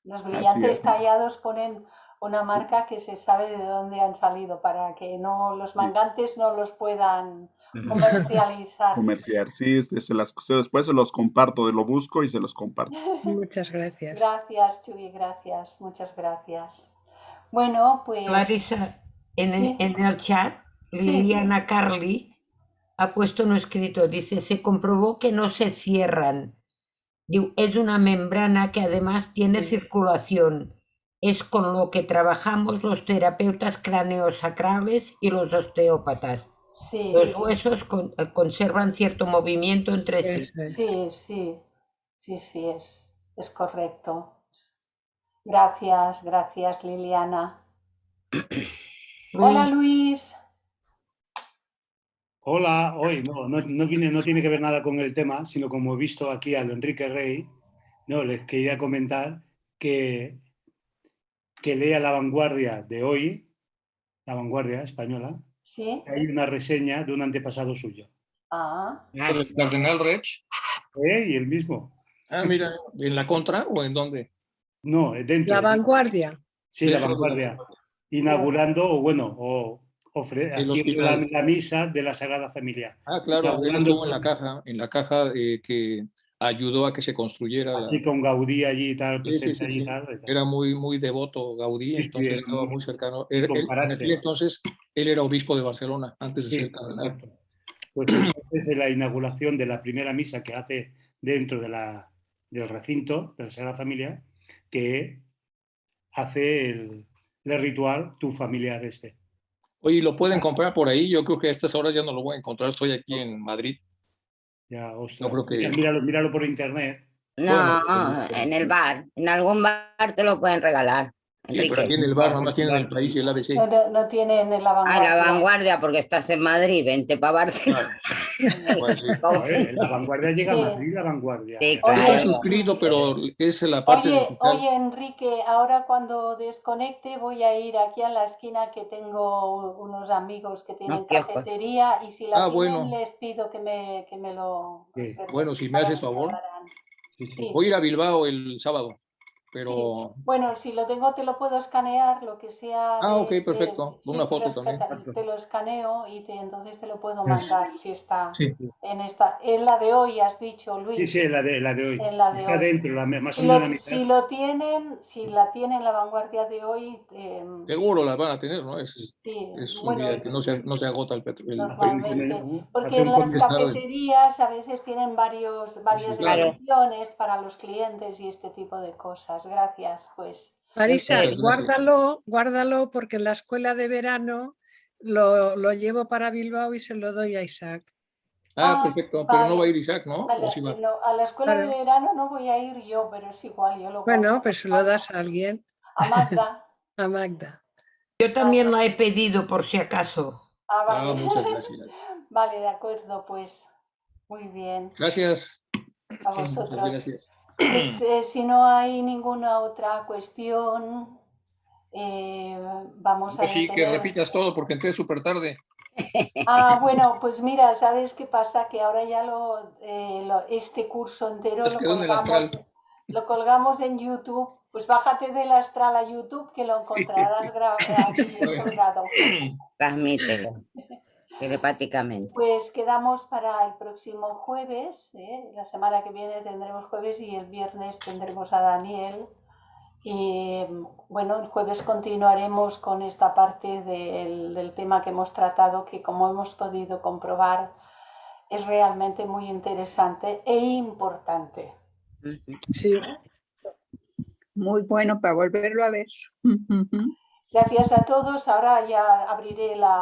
Los así, brillantes así. tallados ponen una marca que se sabe de dónde han salido para que no los Sí. mangantes no los puedan comercializar. Comerciar, sí, después se los comparto, lo busco y se los comparto. Muchas gracias. Gracias, Chuy, gracias, muchas gracias. Bueno, pues... Clarisa, Sí. en el chat, Sí. Liliana Carli ha puesto un escrito, dice, se comprobó que no se cierran. Digo, es una membrana que además tiene circulación. Es con lo que trabajamos los terapeutas craneosacrales y los osteópatas. Sí, Los huesos conservan cierto movimiento entre sí. Eso es. sí, es correcto. Gracias, Liliana. Hola, Luis. Hola, hoy no tiene que ver nada con el tema, sino como he visto aquí a Enrique Rey, les quería comentar que lea La Vanguardia de hoy, La Vanguardia española. Sí. Hay una reseña de un antepasado suyo. Ah. ¿El cardenal Rech? Y el mismo. Ah, mira, ¿en la contra o en dónde? No, dentro. La Vanguardia. Sí, La Vanguardia. Inaugurando, o haciendo la misa de la Sagrada Familia. Ah, claro, él estuvo en la caja que ayudó a que se construyera. Así con Gaudí allí y tal, presente allí y tal. Era muy devoto Gaudí, entonces estaba muy cercano. En aquel entonces, él era obispo de Barcelona, antes de ser cardenal. Exacto. Pues entonces en la inauguración de la primera misa que hace dentro del recinto de la Sagrada Familia, que hace el ritual tu familiar este. Oye, ¿lo pueden comprar por ahí? Yo creo que a estas horas ya no lo voy a encontrar, estoy aquí en Madrid. Ya, ostras. Yo creo que... Míralo por internet. No, en el bar. En algún bar te lo pueden regalar. Sí, pero aquí en el bar nomás tienen el país y el ABC. No tienen en La Vanguardia. A La Vanguardia, porque estás en Madrid, vente para Barcelona. Pues sí. La Vanguardia llega a Madrid, La Vanguardia. Sí, claro. Estoy suscrito, pero es la parte digital. Oye, Enrique, ahora cuando desconecte voy a ir aquí a la esquina que tengo unos amigos que tienen cafetería y si la tienen les pido que me lo... Sí. Bueno, si me haces favor. Sí. Voy a ir a Bilbao el sábado. Pero... Sí. Bueno, si lo tengo te lo puedo escanear, lo que sea. Ok, perfecto. Una foto también. Te lo escaneo y entonces te lo puedo mandar si está en esta. En la de hoy has dicho, Luis. Sí, la de hoy. En la de está hoy. Dentro, más o menos la mitad. Si la tienen La Vanguardia de hoy... Seguro la van a tener, ¿no? Es un día que no se agota el petróleo. Normalmente, porque en las cafeterías a veces tienen varias ediciones para los clientes y este tipo de cosas. Gracias, pues. Clarisa, guárdalo porque en la escuela de verano lo llevo para Bilbao y se lo doy a Isaac. Perfecto, pero no va a ir Isaac, ¿no? A la escuela de verano no voy a ir yo, pero es igual, yo lo guardo. Bueno, pues lo das a alguien. A Magda. A Magda. Yo también la he pedido por si acaso. Vale. Muchas gracias. Vale, de acuerdo, pues. Muy bien. Gracias. A vosotros. Gracias. Pues, si no hay ninguna otra cuestión, vamos a detener. Sí, que repitas todo porque entré súper tarde. Bueno, pues mira, ¿sabes qué pasa? Que ahora ya este curso entero lo colgamos en YouTube. Pues bájate del Astral a YouTube que lo encontrarás colgado. Transmítelo telepáticamente. Pues quedamos para el próximo jueves. La semana que viene tendremos jueves y el viernes tendremos a Daniel. Y bueno, el jueves continuaremos con esta parte del tema que hemos tratado, que como hemos podido comprobar es realmente muy interesante e importante. Sí. Muy bueno para volverlo a ver. Gracias a todos. Ahora ya abriré la